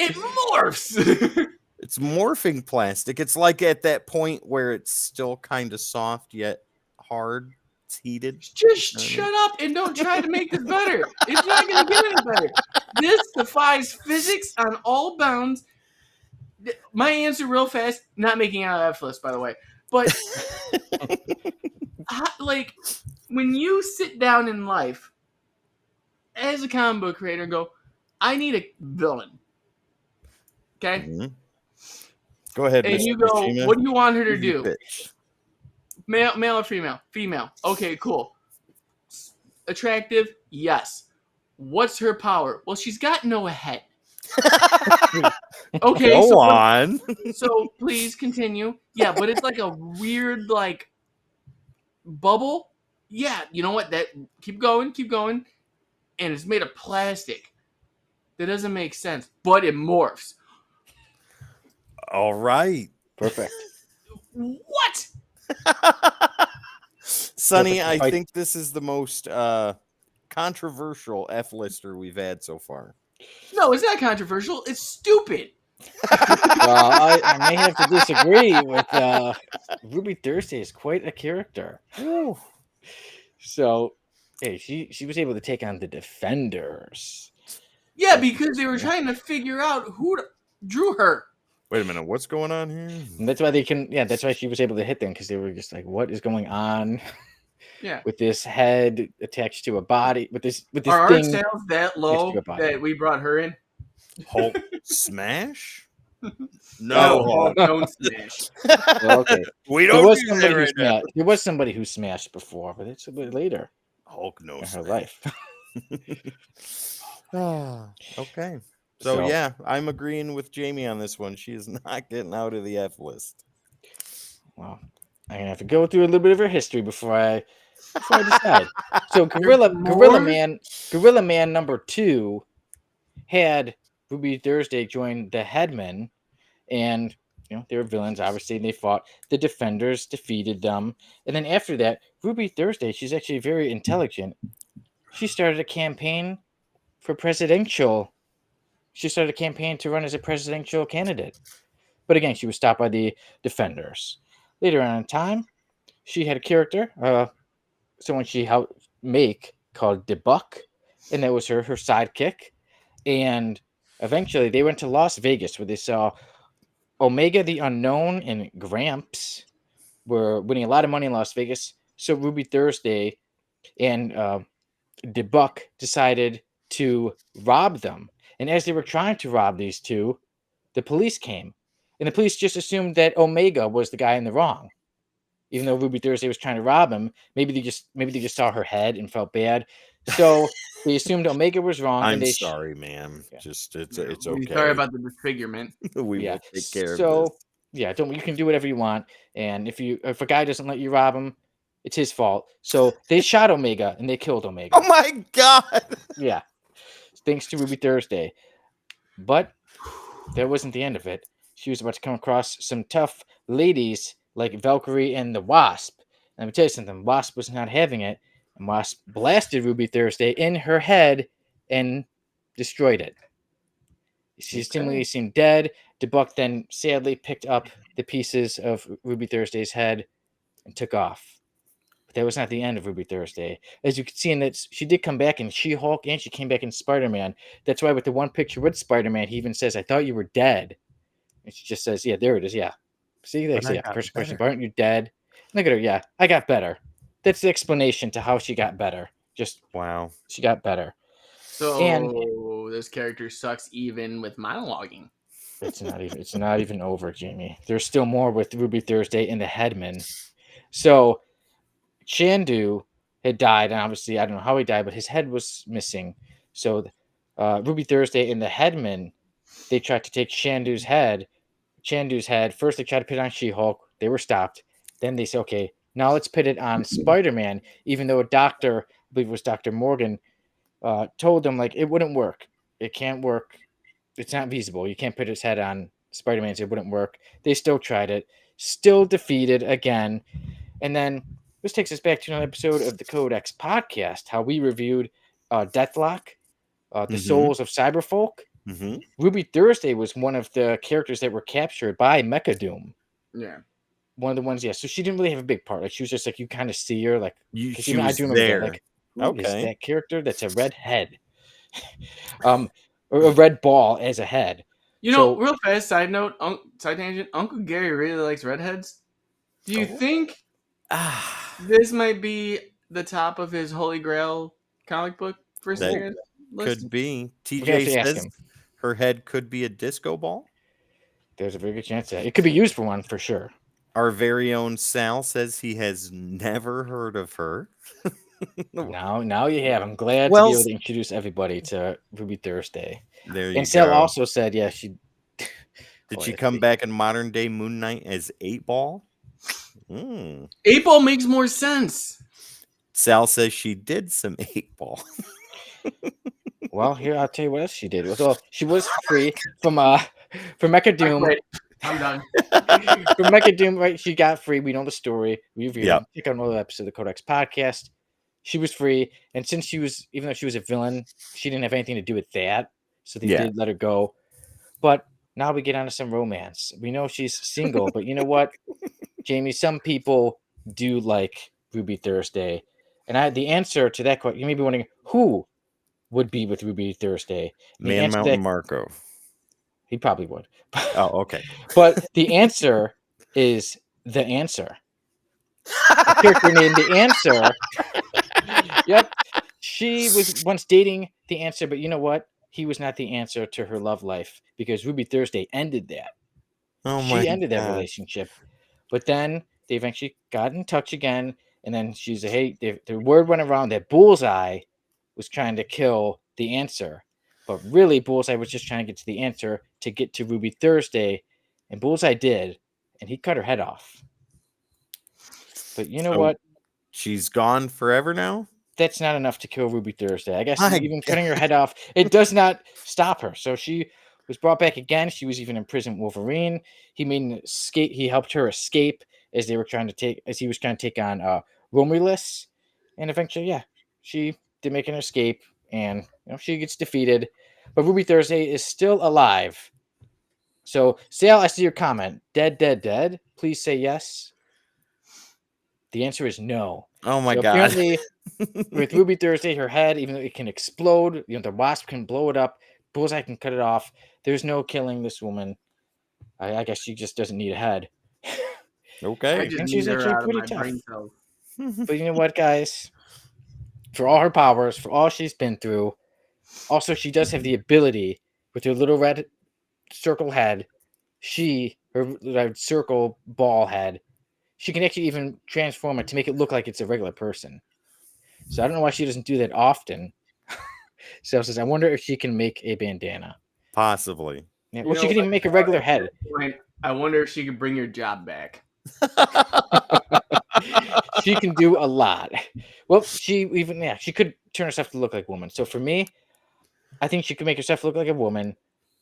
It morphs. It's morphing plastic. It's like at that point where it's still kind of soft yet hard. It's heated. Just shut up and don't try to make this better. It's not going to get any better. This defies physics on all bounds. My answer real fast, not making out of F-list, by the way. But, like, when you sit down in life as a comic book creator and go, I need a villain. Okay? Mm-hmm. Go ahead, and Mr. you go, Buscema. what do you want her to do? Bitch. Male or female? Female. Okay, cool. attractive? Yes. What's her power? Well, she's got no head. Okay, Go so on. so please continue. Yeah, but it's like a weird like bubble. Yeah, you know what? That keep going, and it's made of plastic. That doesn't make sense, but it morphs. All right. Perfect. What? Sonny, Perfect. I Fight. think this is the most controversial F-lister we've had so far. No, it's not controversial. It's stupid. Well, I may have to disagree with Ruby Thursday is quite a character. Ooh. So, hey, she was able to take on the Defenders. Yeah, because they were trying to figure out who drew her. Wait a minute, what's going on here? And that's why they can. Yeah, that's why she was able to hit them because they were just like, "What is going on?" Yeah. With this head attached to a body, with this Are our thing. sales that Next to low your body. that we brought her in? Hulk smash? No, No. Hulk, don't smash. Well, okay, We there don't was do somebody that who right now. smashed. There was somebody who smashed before, but it's a bit later Hulk no in her smash. life. Okay. So So- yeah, I'm agreeing with Jamie on this one. She is not getting out of the F list. Well, I'm gonna have to go through a little bit of her history before I decide. So Gorilla more? Man number 2 had Ruby Thursday join the Headmen, and they were villains. Obviously, they fought the Defenders, defeated them, and then after that, Ruby Thursday, she's actually very intelligent. She started a campaign for presidential. She started a campaign to run as a presidential candidate, but again, she was stopped by the Defenders. Later on in time, she had a character, someone she helped make called Debuck, and that was her sidekick. And eventually, they went to Las Vegas where they saw Omega the Unknown and Gramps were winning a lot of money in Las Vegas. So Ruby Thursday and Debuck decided to rob them. And as they were trying to rob these two, the police came. And the police just assumed that Omega was the guy in the wrong. Even though Ruby Thursday was trying to rob him, maybe they just saw her head and felt bad. So they assumed Omega was wrong. I'm and they sorry, ma'am. Yeah. Just it's We're okay. sorry about the disfigurement. We Yeah. will take care of So this. yeah, don't you can do whatever you want. And if a guy doesn't let you rob him, it's his fault. So they shot Omega and they killed Omega. Oh my god. Yeah. Thanks to Ruby Thursday. But that wasn't the end of it. She was about to come across some tough ladies like Valkyrie and the Wasp. And let me tell you something, Wasp was not having it. And Wasp blasted Ruby Thursday in her head and destroyed it. She seemingly seemed dead. Debuck then sadly picked up the pieces of Ruby Thursday's head and took off. But that was not the end of Ruby Thursday. As you can see in that, she did come back in She-Hulk and she came back in Spider-Man. That's why with the one picture with Spider-Man, he even says, "I thought you were dead." And she just says, "Yeah, there it is. Yeah." See, they say, got first question, better. aren't you dead? Look at her. Yeah, I got better. That's the explanation to how she got better. Just Wow. she got better. So this character sucks even with monologuing. It's not even over, Jamie. There's still more with Ruby Thursday and the Headman. So Chandu had died, and obviously I don't know how he died, but his head was missing. So Ruby Thursday and the Headman, they tried to take Chandu's head. First they tried to put it on She-Hulk. They were stopped. Then they said, okay, now let's put it on Spider-Man, even though a doctor, I believe it was Dr. Morgan, told them like it wouldn't work. It can't work. It's not feasible. You can't put his head on Spider-Man. So it wouldn't work. They still tried it. Still defeated again. And then this takes us back to another episode of the CODEX podcast, how we reviewed Deathlock, the Souls of Cyberfolk. Mm-hmm. Ruby Thursday was one of the characters that were captured by Mechadoom. Yeah. One of the ones, yeah. So she didn't really have a big part. Like she was just like, you kind of see her, like, She was I do remember there. that. Like, who is Okay. that character? That's a red head. Or a red ball as a head. You know, real fast side note, side tangent. Uncle Gary really likes redheads. Do you think this might be the top of his Holy Grail comic book for That list? could be. We're gonna have to TJ ask says him. her head could be a disco ball. There's a very good chance that it could be used for one for sure. Our very own Sal says he has never heard of her. Now you have. I'm glad to be Well, able to introduce everybody to Ruby Thursday. there you And Sal go. also said, yeah, she. Did Oh, she let's come see. back in modern day Moon Knight as 8-Ball? Mm. 8-Ball makes more sense. Sal says she did some 8-Ball. Well, here I'll tell you what else she did. Well, she was free from Mecha I Doom. quit. I'm done. From Mecha Doom, right? She got free. We know the story. We reviewed Yep. it. Check out another episode of the Codex podcast. She was free, and since she was, even though she was a villain, she didn't have anything to do with that, so they Yeah. did let her go. But now we get on to some romance. We know she's single, but you know what, Jamie? Some people do like Ruby Thursday, and the answer to that question, you may be wondering who would be with Ruby Thursday. The Man answer to Mountain that, Marco. he probably would. Oh, okay. But the answer is the answer. A character named the Answer. Yep. She was once dating the Answer, but you know what? He was not the answer to her love life because Ruby Thursday ended that. Oh my She ended that God. relationship. But then they eventually got in touch again. And then she's a hey, the word went around that Bullseye was trying to kill the Answer. But really, Bullseye was just trying to get to the Answer to get to Ruby Thursday. And Bullseye did. And he cut her head off. But you know So what? she's gone forever now? That's not enough to kill Ruby Thursday. I guess My even cutting her head off, it does not stop her. So she was brought back again. She was even in prison with Wolverine. He made an escape. He helped her escape as he was trying to take on Romulus. And eventually, yeah, she did make an escape, and she gets defeated. But Ruby Thursday is still alive. So, Sal, I see your comment. Dead, dead, dead. Please say yes. The answer is no. Oh my So God. apparently, with Ruby Thursday, her head, even though it can explode, the wasp can blow it up, Bullseye can cut it off. There's no killing this woman. I guess she just doesn't need a head. I Okay. just And need she's her actually out of pretty my tough. brain cells. But you know what, guys? For all her powers, for all she's been through, also she does have the ability with her little red circle head, her red circle ball head, she can actually even transform it to make it look like it's a regular person. So I don't know why she doesn't do that often. Sal says, I wonder if she can make a bandana. Possibly. Yeah, You well, she know can even what, make a regular at head. this point, I wonder if she could bring your job back. She can do a lot. Well, she could turn herself to look like a woman. So for me, I think she could make herself look like a woman.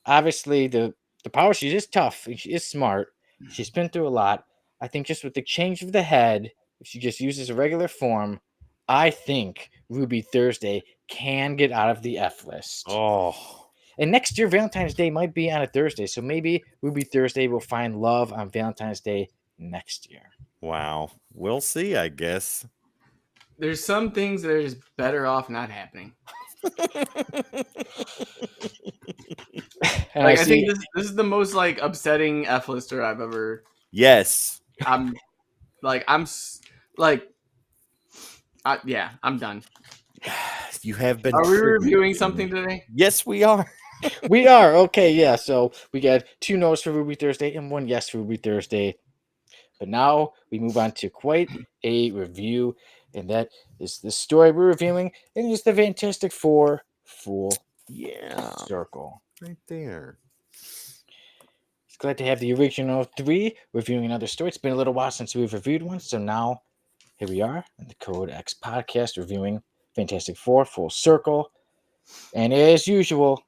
Obviously, the power, she is tough and she is smart. She's been through a lot. I think just with the change of the head, if she just uses a regular form, I think Ruby Thursday can get out of the F list. Oh. And next year, Valentine's Day might be on a Thursday. So maybe Ruby Thursday will find love on Valentine's Day next year. Wow. We'll see, I guess. There's some things that are just better off not happening. And I think this is the most upsetting F lister I've ever. Yes. I'm done. You have been. Are we triggered, reviewing Yeun. something today? Yes, we are. We are. Okay, yeah. So we got 2 no's for Ruby Thursday and 1 yes for Ruby Thursday. But now we move on to quite a review, and that is the story we're reviewing, and it's the Fantastic Four Full Circle. Right there. It's glad to have the original 3 reviewing another story. It's been a little while since we've reviewed one, so now here we are in the CODEX podcast reviewing Fantastic Four Full Circle. And as usual,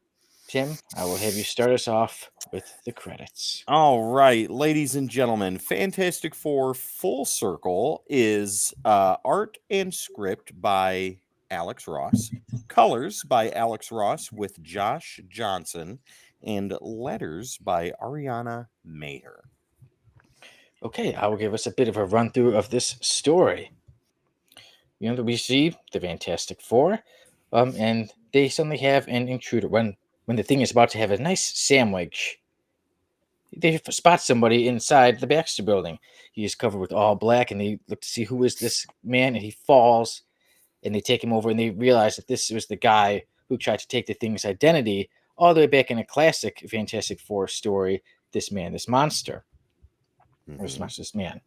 Tim, I will have you start us off with the credits. All right, ladies and gentlemen, Fantastic Four Full Circle is art and script by Alex Ross, colors by Alex Ross with Josh Johnson, and letters by Ariana Maher. Okay, I will give us a bit of a run through of this story. We see the Fantastic Four, and they suddenly have an intruder. When the thing is about to have a nice sandwich, they spot somebody inside the Baxter building. He is covered with all black, and they look to see who is this man, and he falls, and they take him over, and they realize that this was the guy who tried to take the thing's identity all the way back in a classic Fantastic Four story, This Man, This Monster. Or This Monster, This Man.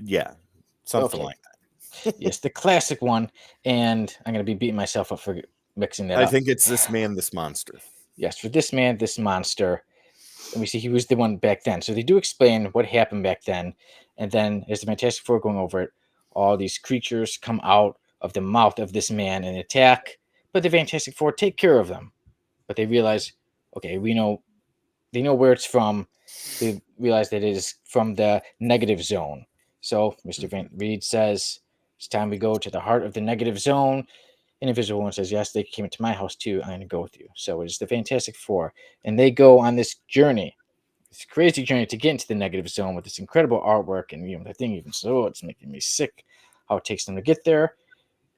Yeah, something like that. Yes, the classic one. And I'm going to be beating myself up for mixing that I up. think it's This Man, This Monster. Yes, for This Man, This Monster. Let me see, he was the one back then. So they do explain what happened back then. And then, as the Fantastic Four going over it, all these creatures come out of the mouth of this man and attack. But the Fantastic Four take care of them. But they realize, okay, they know where it's from. They realize that it is from the negative zone. So Mr. Van Reed says, it's time we go to the heart of the negative zone. And Invisible One says, yes, they came into my house too. I'm going to go with you. So it's the Fantastic Four. And they go on this journey, this crazy journey to get into the negative zone with this incredible artwork. And, the thing even so, it's making me sick how it takes them to get there.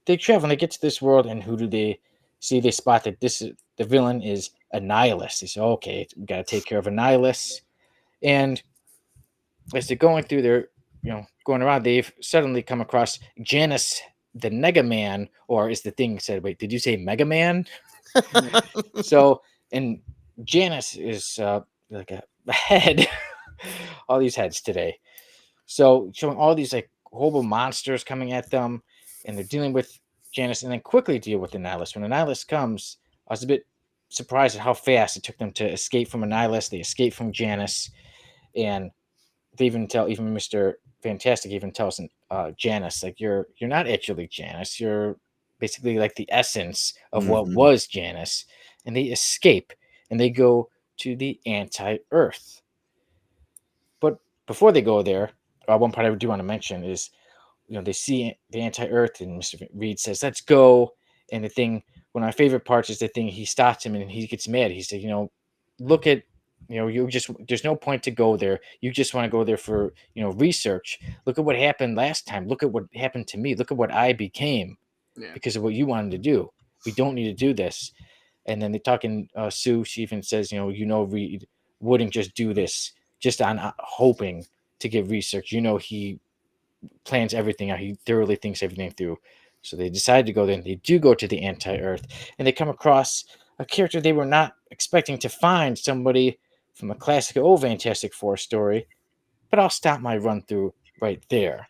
They travel and they get to this world. And who do they see? They spot that the villain is Annihilus. They say, okay, we got to take care of Annihilus. And as they're going through their, going around, they've suddenly come across Janus, the Mega Man, or is the thing said, wait, did you say Mega Man? So, and Janus is like a head, all these heads today. So, showing all these like horrible monsters coming at them, and they're dealing with Janus, and then quickly deal with Annihilus. When Annihilus comes, I was a bit surprised at how fast it took them to escape from Annihilus. They escape from Janus, and they even tell, even Mr. Fantastic even tells Janus, like, you're not actually Janus. You're basically like the essence of what Mhm. was Janus. And they escape and they go to the anti-Earth. But before they go there, one part I do want to mention is, they see the anti-Earth, and Mr. Reed says, "Let's go." And the thing, one of my favorite parts is the thing. He stops him and he gets mad. He said, look at, you just, there's no point to go there. You just want to go there for, research. Look at what happened last time. Look at what happened to me. Look at what I became Yeah. because of what you wanted to do. We don't need to do this. And then they talking. Sue, she even says, Reed wouldn't just do this just on hoping to get research. He plans everything out. He thoroughly thinks everything through. So they decide to go there, and they do go to the anti-Earth, and they come across a character they were not expecting to find, somebody from a classic old Fantastic Four story. But I'll stop my run through right there.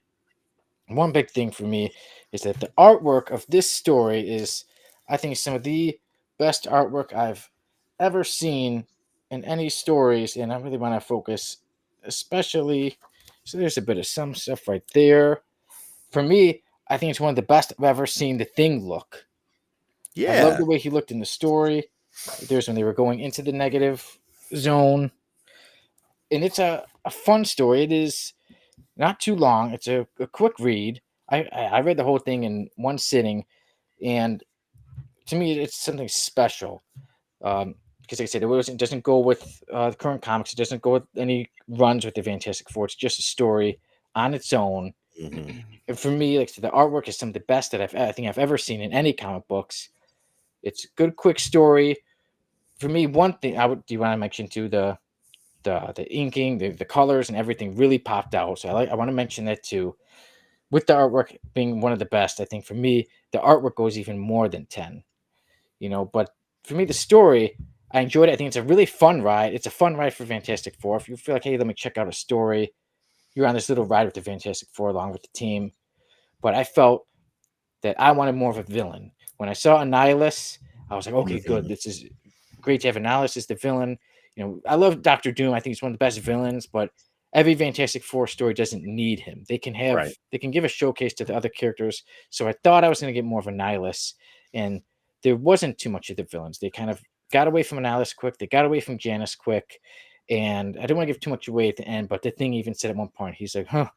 One big thing for me is that the artwork of this story is, I think, some of the best artwork I've ever seen in any stories, and I really want to focus, especially. So there's a bit of some stuff right there. For me, I think it's one of the best I've ever seen the Thing look. I love Yeah. the way he looked in the story. There's when they were going into the negative zone. And it's a fun story. It is not too long. It's a quick read. I read the whole thing in one sitting, and to me, it's something special. Because like I said, it doesn't go with the current comics. It doesn't go with any runs with the Fantastic Four. It's just a story on its own. Mhm. And for me, like I said, the artwork is some of the best that I think I've ever seen in any comic books. It's a good, quick story. For me, one thing do you want to mention too, the inking, the colors, and everything really popped out. So I want to mention that too. With the artwork being one of the best, I think for me, the artwork goes even more than 10. But for me, the story, I enjoyed it. I think it's a really fun ride. It's a fun ride for Fantastic Four. If you feel like, hey, let me check out a story, you're on this little ride with the Fantastic Four along with the team. But I felt that I wanted more of a villain. When I saw Annihilus, I was like, okay, good. Mhm. This is great to have Annihilus as the villain. I love Doctor Doom. I think he's one of the best villains, but every Fantastic Four story doesn't need him. Right. They can give a showcase to the other characters. So I thought I was going to get more of Annihilus, and there wasn't too much of the villains. They kind of got away from Annihilus quick. They got away from Janus quick, and I didn't want to give too much away at the end. But the Thing even said at one point, he's like, "Huh,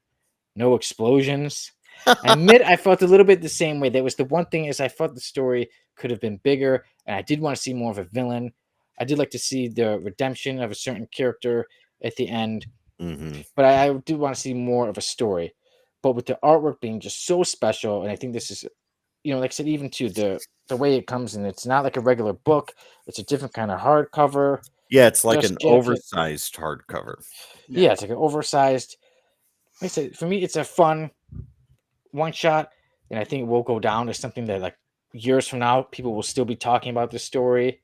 no explosions." I admit I felt a little bit the same way. That was the one thing, is I felt the story could have been bigger, and I did want to see more of a villain. I did like to see the redemption of a certain character at the end, Mhm. but I do want to see more of a story. But with the artwork being just so special, and I think this is, like I said, even to the way it comes in, it's not like a regular book. It's a different kind of hardcover, Yeah, it's like dust an jacket. oversized hardcover. Yeah, it's like an oversized. Like I said, for me, it's a fun one shot, and I think it will go down as something that, like, years from now, people will still be talking about the story.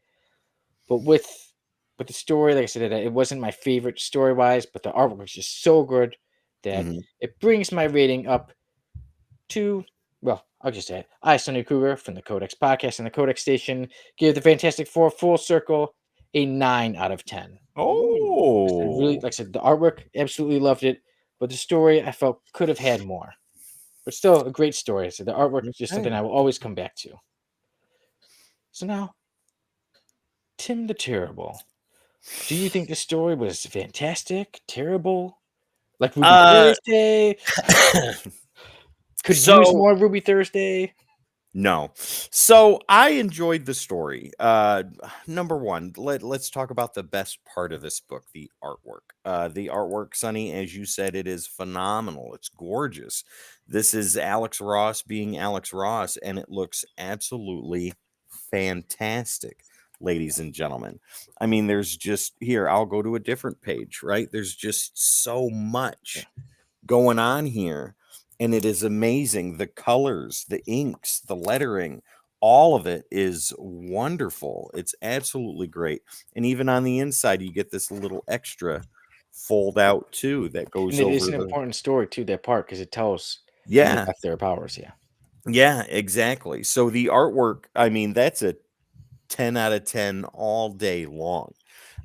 But with the story, like I said, it wasn't my favorite story wise, but the artwork was just so good that Mhm. it brings my rating up to Well, I'll just say it. I, Sonny Cougar from the Codex Podcast and the Codex Station, give the Fantastic Four Full Circle a 9 out of 10. I really, Oh, like I said, the artwork, absolutely loved it, but the story I felt could have had more. But still, a great story. So the artwork is just something okay. I will always come back to. So now, Tim the Terrible. Do you think the story was fantastic, terrible, like Ruby Uh, Thursday? Could use so more Ruby Thursday. no. So I enjoyed the story. Number one, let's talk about the best part of this book, the artwork. The artwork, Sonny, as you said, it is phenomenal. It's gorgeous. This is Alex Ross being Alex Ross, and it looks absolutely fantastic, ladies and gentlemen. I mean, there's just here, I'll go to a different page, right? There's just so Yeah. much going on here, and it is amazing. The colors, the inks, the lettering, all of it is wonderful. It's absolutely great. And even on the inside you get this little extra fold out too that And goes it is over an the important story too, that part, because it tells when they yeah. got their powers. Yeah. Yeah, exactly. So the artwork, I mean, that's a 10 out of 10 all day long.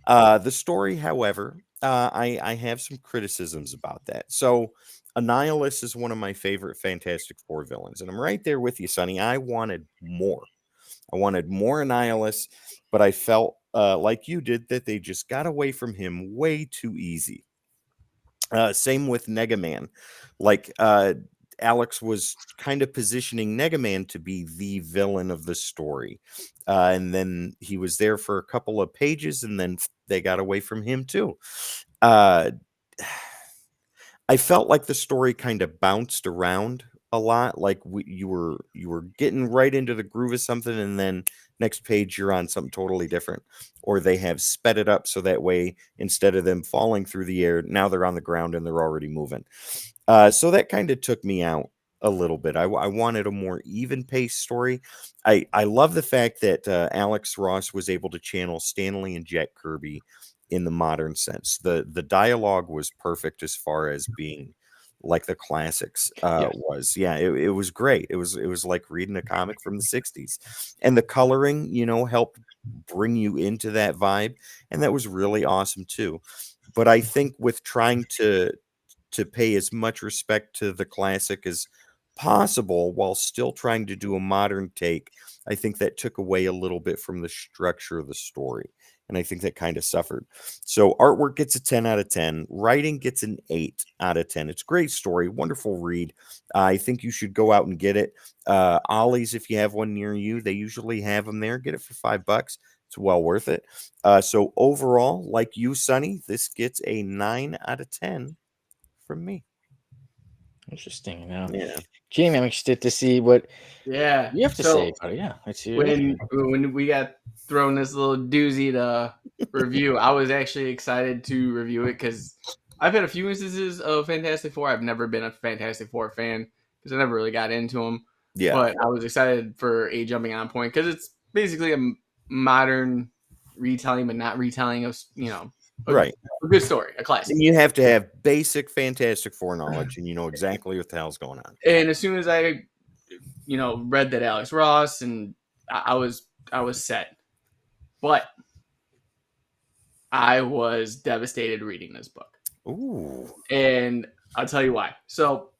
The story, however, I have some criticisms about that. So, Annihilus is one of my favorite Fantastic Four villains, and I'm right there with you, Sonny. I wanted more. I wanted more Annihilus, but I felt like you did that they just got away from him way too easy. Same with Negaman. Like Alex was kind of positioning Negaman to be the villain of the story. And then he was there for a couple of pages and then they got away from him too. Uh, I felt like the story kind of bounced around a lot. Like you were getting right into the groove of something, and then next page you're on something totally different. Or they have sped it up so that way instead of them falling through the air, now they're on the ground and they're already moving. So that kind of took me out a little bit. I wanted a more even paced story. I love the fact that Alex Ross was able to channel Stanley and Jack Kirby in the modern sense. The dialogue was perfect as far as being like the classics Yes. was. Yeah, it was great. It was like reading a comic from the 60s. And the coloring, helped bring you into that vibe. And that was really awesome too. But I think with trying to pay as much respect to the classic as possible while still trying to do a modern take, I think that took away a little bit from the structure of the story. And I think that kind of suffered. So artwork gets a 10 out of 10. Writing gets an 8 out of 10. It's a great story, wonderful read. I think you should go out and get it. Ollie's, if you have one near you, they usually have them there. Get it for $5. It's well worth it. So overall, like you, Sonny, this gets a 9 out of 10 from me. Interesting. Now, Yeah. Jamie, I'm interested to see what Yeah. you have to say So about it. Yeah. Let's hear it. when we got thrown this little doozy to review, I was actually excited to review it because I've had a few instances of Fantastic Four. I've never been a Fantastic Four fan because I never really got into them. Yeah. But I was excited for a jumping on point because it's basically a modern retelling, but not retelling of Right. a good story, a classic. And you have to have basic Fantastic Four knowledge and you know exactly what the hell's going on. And as soon as I read that Alex Ross, and I was set. But I was devastated reading this book. Ooh. And I'll tell you why. So,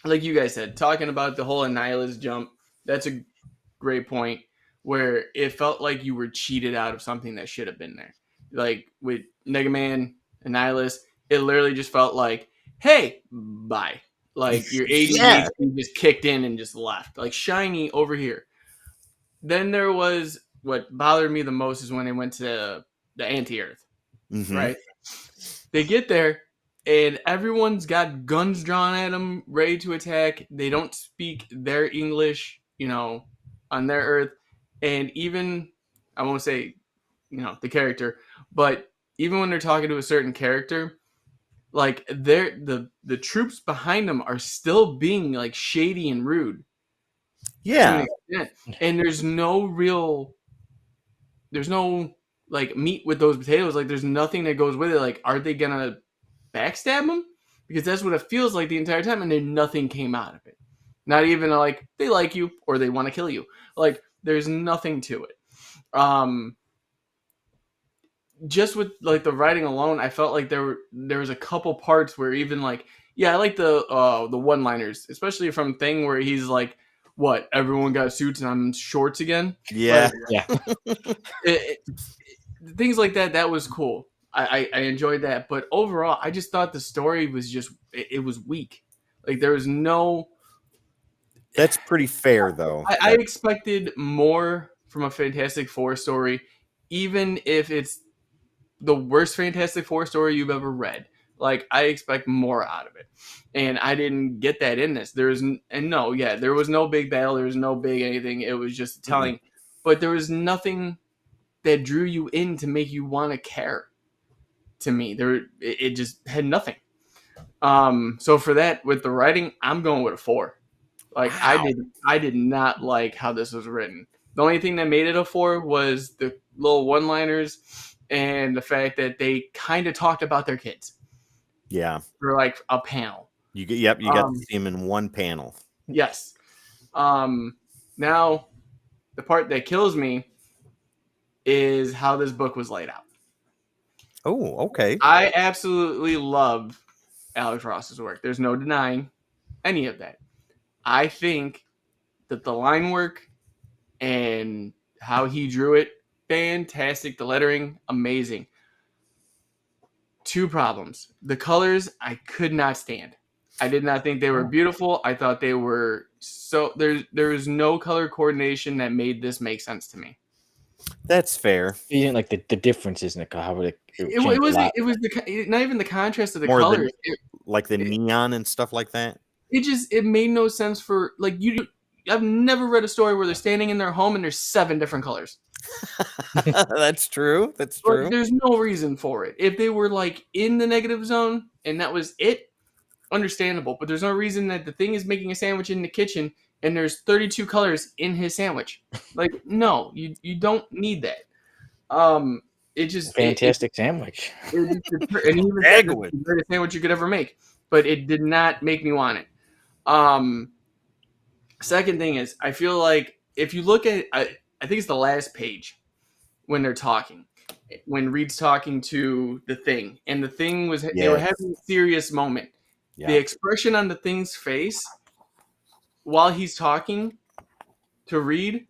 like you guys said, talking about the whole Annihilus jump, that's a great point where it felt like you were cheated out of something that should have been there. Like with Mega Man, Annihilus, it literally just felt like, hey, bye. Like your Yeah. ADHD just kicked in and just left. Like shiny over here. Then there was what bothered me the most is when they went to the anti-Earth, Mhm. right? They get there and everyone's got guns drawn at them, ready to attack. They don't speak their English, on their Earth. And even, I won't say, the character, but even when they're talking to a certain character, like the troops behind them are still being like shady and rude to Yeah. an extent. And there's no like meat with those potatoes. Like there's nothing that goes with it. Like, are they gonna backstab them? Because that's what it feels like the entire time, and then nothing came out of it. Not even like they like you or they want to kill you. Like there's nothing to it. Just with like the writing alone, I felt like there was a couple parts where even like I like the one liners, especially from Thing where he's like, "What? Everyone got suits and I'm shorts again." Yeah. Like Yeah. it, things like that. That was cool. I enjoyed that, but overall, I just thought the story was just it was weak. Like there was no. That's pretty fair, though. I expected more from a Fantastic Four story, even if it's the worst Fantastic Four story you've ever read. Like I expect more out of it, and I didn't get that in this. There was there was no big battle. There was no big anything. It was just telling, but there was nothing that drew you in to make you want to care. To me, it just had nothing. So for that, with the writing, I'm going with a 4. Like Wow. I did not like how this was written. The only thing that made it a 4 was the little one-liners and the fact that they kind of talked about their kids Yeah. for like a panel. You got to see him in one panel. Yes. Now the part that kills me is how this book was laid out. Oh, okay. I absolutely love Alex Ross's work. There's no denying any of that. I think that the line work and how he drew it, fantastic. The lettering, amazing. 2 problems. The colors, I could not stand. I did not think they were beautiful. I thought they were there was no color coordination that made this make sense to me. That's fair. You didn't like the differences in the how it It changed was a lot. not even the contrast of the More than- colors. Like the neon and stuff like that. It made no sense for like you. I've never read a story where they're standing in their home and there's 7 different colors. That's true. That's Like, true. there's no reason for it. If they were like in the negative zone and that was it, understandable. But there's no reason that the Thing is making a sandwich in the kitchen and there's 32 colors in his sandwich. Like, no, you don't need that. It just Fantastic sandwich. and he even said it's the greatest sandwich you could ever make, but it did not make me want it. Second thing is, I feel like if you look at, I think it's the last page when they're talking, when Reed's talking to the Thing, and the Thing was they were having a serious moment. Yeah. The expression on the Thing's face while he's talking to Reed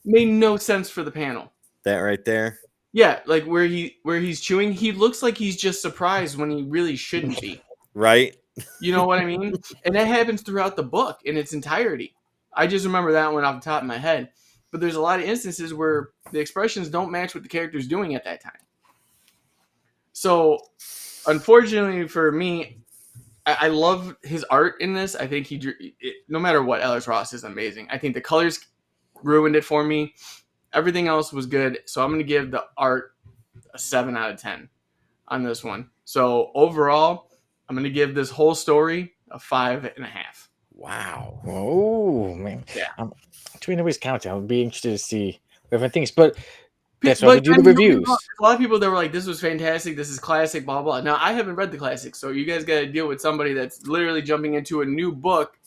made no sense for the panel. That right there. Yeah, like where he's chewing, he looks like he's just surprised when he really shouldn't be. Right. You know what I mean? And that happens throughout the book in its entirety. I just remember that one off the top of my head. But there's a lot of instances where the expressions don't match what the character's doing at that time. So, unfortunately for me, I love his art in this. I think he drew, no matter what, Alex Ross is amazing. I think the colors ruined it for me. Everything else was good. So I'm going to give the art a 7 out of 10 on this one. So overall, I'm going to give this whole story a 5.5. Wow. Oh man. Yeah. Between always counting. I would be interested to see different things, but that's why we do the reviews. A lot of people that were like, "This was fantastic. This is classic." Blah blah. Now I haven't read the classic, so you guys got to deal with somebody that's literally jumping into a new book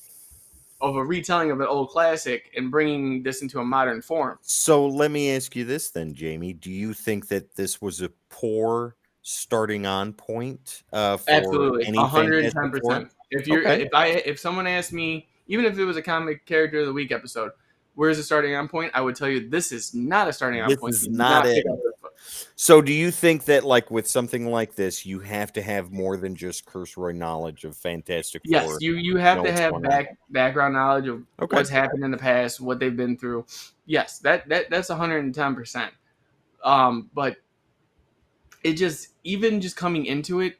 of a retelling of an old classic and bringing this into a modern form. So let me ask you this then, Jamie. Do you think that this was a poor starting on point for Absolutely, any 110%. If someone asked me, even if it was a comic character of the week episode, where's the starting on point? I would tell you this is not a starting on point. This is not it. So do you think that like with something like this, you have to have more than just cursory knowledge of Fantastic Four? Yes, you have to have background knowledge of what's happened in the past, what they've been through. Yes, that's 110%. But it just coming into it,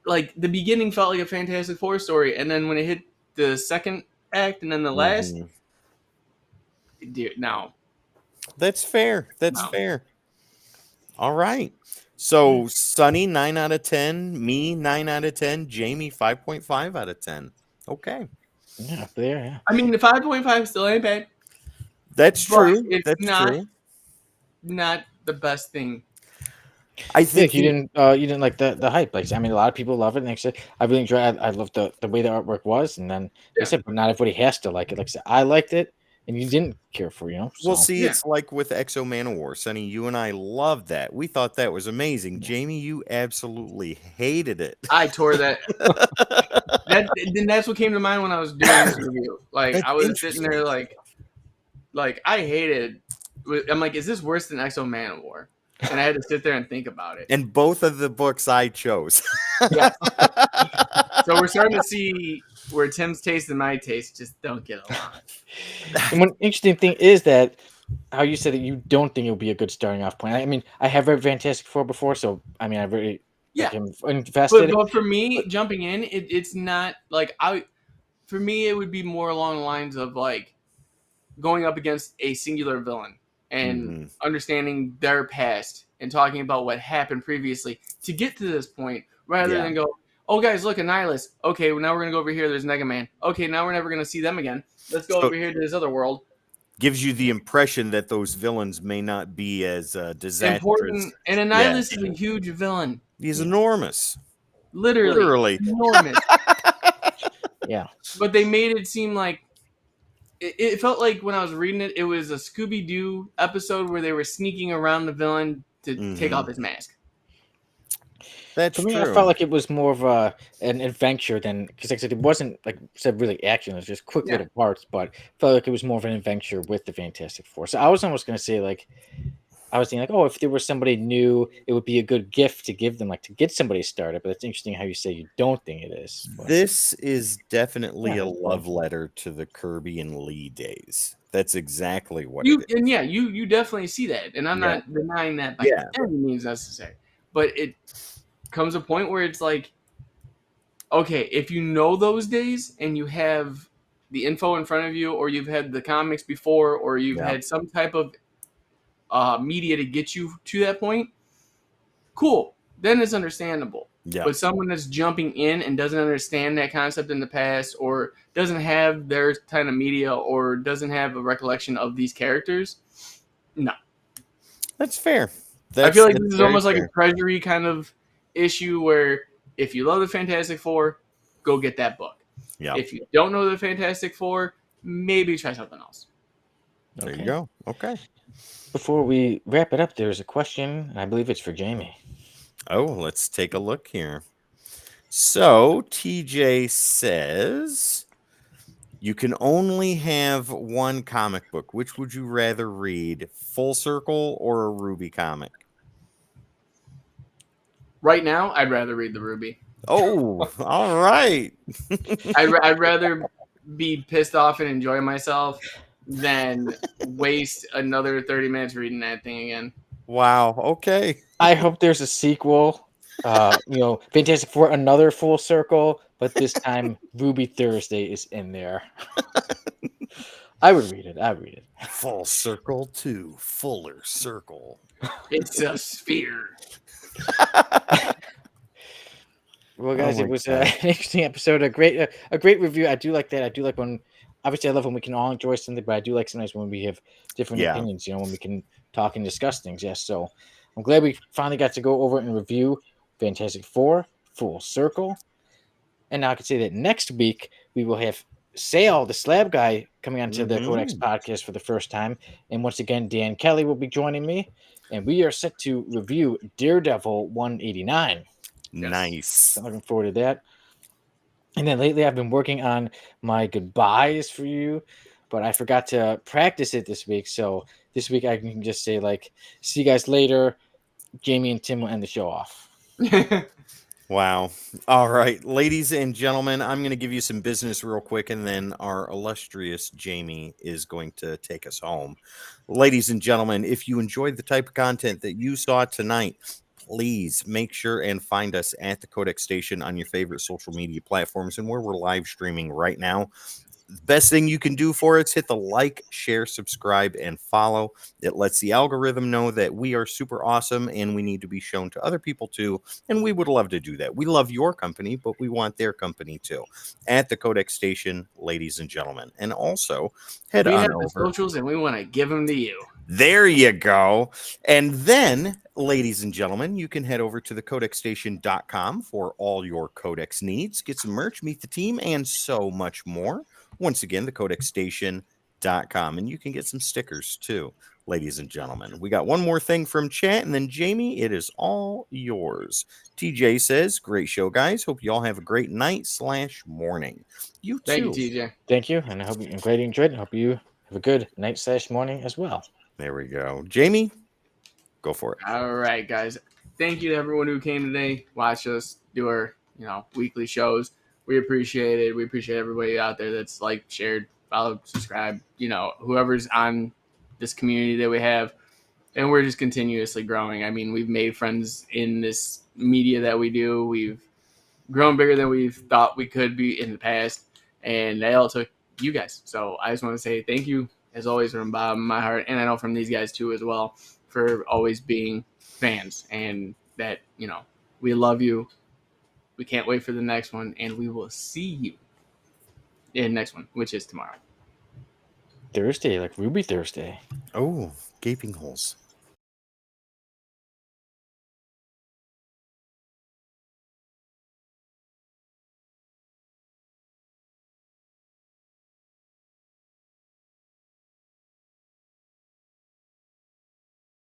like the beginning felt like a Fantastic Four story, and then when it hit the second act and then the last, dude, no. That's fair. That's fair. All right. So Sunny 9 out of 10, me 9 out of 10, Jamie 5.5 out of 10. Okay. Yeah, there. Yeah. I mean, the 5.5 still ain't bad. That's true. It's That's true. not the best thing. I Yeah, think you didn't like the hype. Like I mean, a lot of people love it. And like I said, I really enjoy. I love the way the artwork was, and then like I Yeah. said, but not everybody has to like it. Like I said, I liked it, and you didn't care for Well, So see, Yeah. it's like with Exo Manowar. Sonny, you and I loved that. We thought that was amazing. Jamie, you absolutely hated it. I tore that. Then that's what came to mind when I was doing this review. Like That's I was sitting interesting. there like I hated. I'm like, is this worse than Exo Manowar? And I had to sit there and think about it. And both of the books I chose. Yes. So we're starting to see where Tim's taste and my taste just don't get along. And one interesting thing is that how you said that you don't think it would be a good starting off point. I mean, I have read Fantastic Four before, so I mean, I really Yeah. am invested. But for me, jumping in, it's not like for me it would be more along the lines of like going up against a singular villain and Mhm. understanding their past and talking about what happened previously to get to this point rather Yeah. than go, oh guys, look, Annihilus. Okay, well, now we're gonna go over here. There's Mega Man. Okay, now we're never gonna see them again. Let's go So- over here to this other world. Gives you the impression that those villains may not be as disastrous. Important, and Annihilus is a huge villain. He's Yeah. enormous. Literally enormous. Yeah. But they made it seem like it felt like when I was reading it, it was a Scooby Doo episode where they were sneaking around the villain to take off his mask. That's For me, true. I felt like it was more of an adventure than because like I said, it wasn't like I said really action. It was just quick Yeah. little parts, but I felt like it was more of an adventure with the Fantastic Four. So I was almost gonna say like I was thinking like, oh, if there was somebody new, it would be a good gift to give them, like to get somebody started. But it's interesting how you say you don't think it is. But This is definitely Yeah, a that's cool. love letter to the Kirby and Lee days. That's exactly what You it is. and yeah, you definitely see that, and I'm Yeah. not denying that by Yeah. any means necessary. But it comes a point where it's like, okay, if you know those days and you have the info in front of you, or you've had the comics before, or you've Yeah. had some type of media to get you to that point, cool. Then it's understandable. Yeah. But someone that's jumping in and doesn't understand that concept in the past, or doesn't have their kind of media, or doesn't have a recollection of these characters, no. That's fair. I feel like That's this is very almost like fair. a treasury kind of issue where if you love the Fantastic Four, go get that book. Yeah. If you don't know the Fantastic Four, maybe try something else. There you go. Okay. Before we wrap it up, there's a question, and I believe it's for Jamie. Oh, let's take a look here. So TJ says you can only have one comic book. Which would you rather read, Full Circle or a Ruby comic? Right now, I'd rather read the Ruby. Oh, all right. I'd rather be pissed off and enjoy myself than waste another 30 minutes reading that thing again. Wow. Okay. I hope there's a sequel. Fantastic Four, another full circle, but this time Ruby Thursday is in there. I would read it. I would read it. Full Circle to Fuller Circle. It's a sphere. Well, guys, my it was God. an interesting episode. A great review. I do like that. I do like when, obviously, I love when we can all enjoy something, but I do like sometimes when we have different Yeah. opinions. When we can talk and discuss things. Yes. So I'm glad we finally got to go over and review Fantastic Four, Full Circle, and now I can say that next week we will have Sale, the Slab Guy, coming onto the CODEX podcast for the first time, and once again, Dan Kelly will be joining me, and we are set to review Daredevil 189. Nice. So looking forward to that. And then lately I've been working on my goodbyes for you, but I forgot to practice it this week. So this week I can just say, like, see you guys later. Jamie and Tim will end the show off. Wow. All right, ladies and gentlemen, I'm going to give you some business real quick, and then our illustrious Jamie is going to take us home. Ladies and gentlemen, if you enjoyed the type of content that you saw tonight, please make sure and find us at the CODEX Station on your favorite social media platforms and where we're live streaming right now. The best thing you can do for us, hit the like, share, subscribe, and follow. It lets the algorithm know that we are super awesome and we need to be shown to other people too. And we would love to do that. We love your company, but we want their company too. At the CODEX Station, ladies and gentlemen. And also, head We on have the over. socials and we want to give them to you. There you go. And then, ladies and gentlemen, you can head over to the codexstation.com for all your Codex needs, get some merch, meet the team, and so much more. Once again, the codexstation.com. And you can get some stickers too, ladies and gentlemen. We got one more thing from chat, and then Jamie, it is all yours. TJ says, great show, guys. Hope you all have a great night/morning. You Thank you, too. TJ. Thank you, and I hope I'm glad you enjoyed it. I hope you have a good night/morning as well. There we go. Jamie, go for it. All right, guys. Thank you to everyone who came today, watched us do our weekly shows. We appreciate it. We appreciate everybody out there that's like, shared, followed, subscribed. Whoever's on this community that we have, and we're just continuously growing. I mean, we've made friends in this media that we do. We've grown bigger than we've thought we could be in the past, and they all took you guys. So I just want to say thank you, as always, from the bottom of my heart, and I know from these guys too as well, for always being fans, and that we love you. We can't wait for the next one, and we will see you in the next one, which is tomorrow. Thursday, like Ruby Thursday. Oh, gaping holes.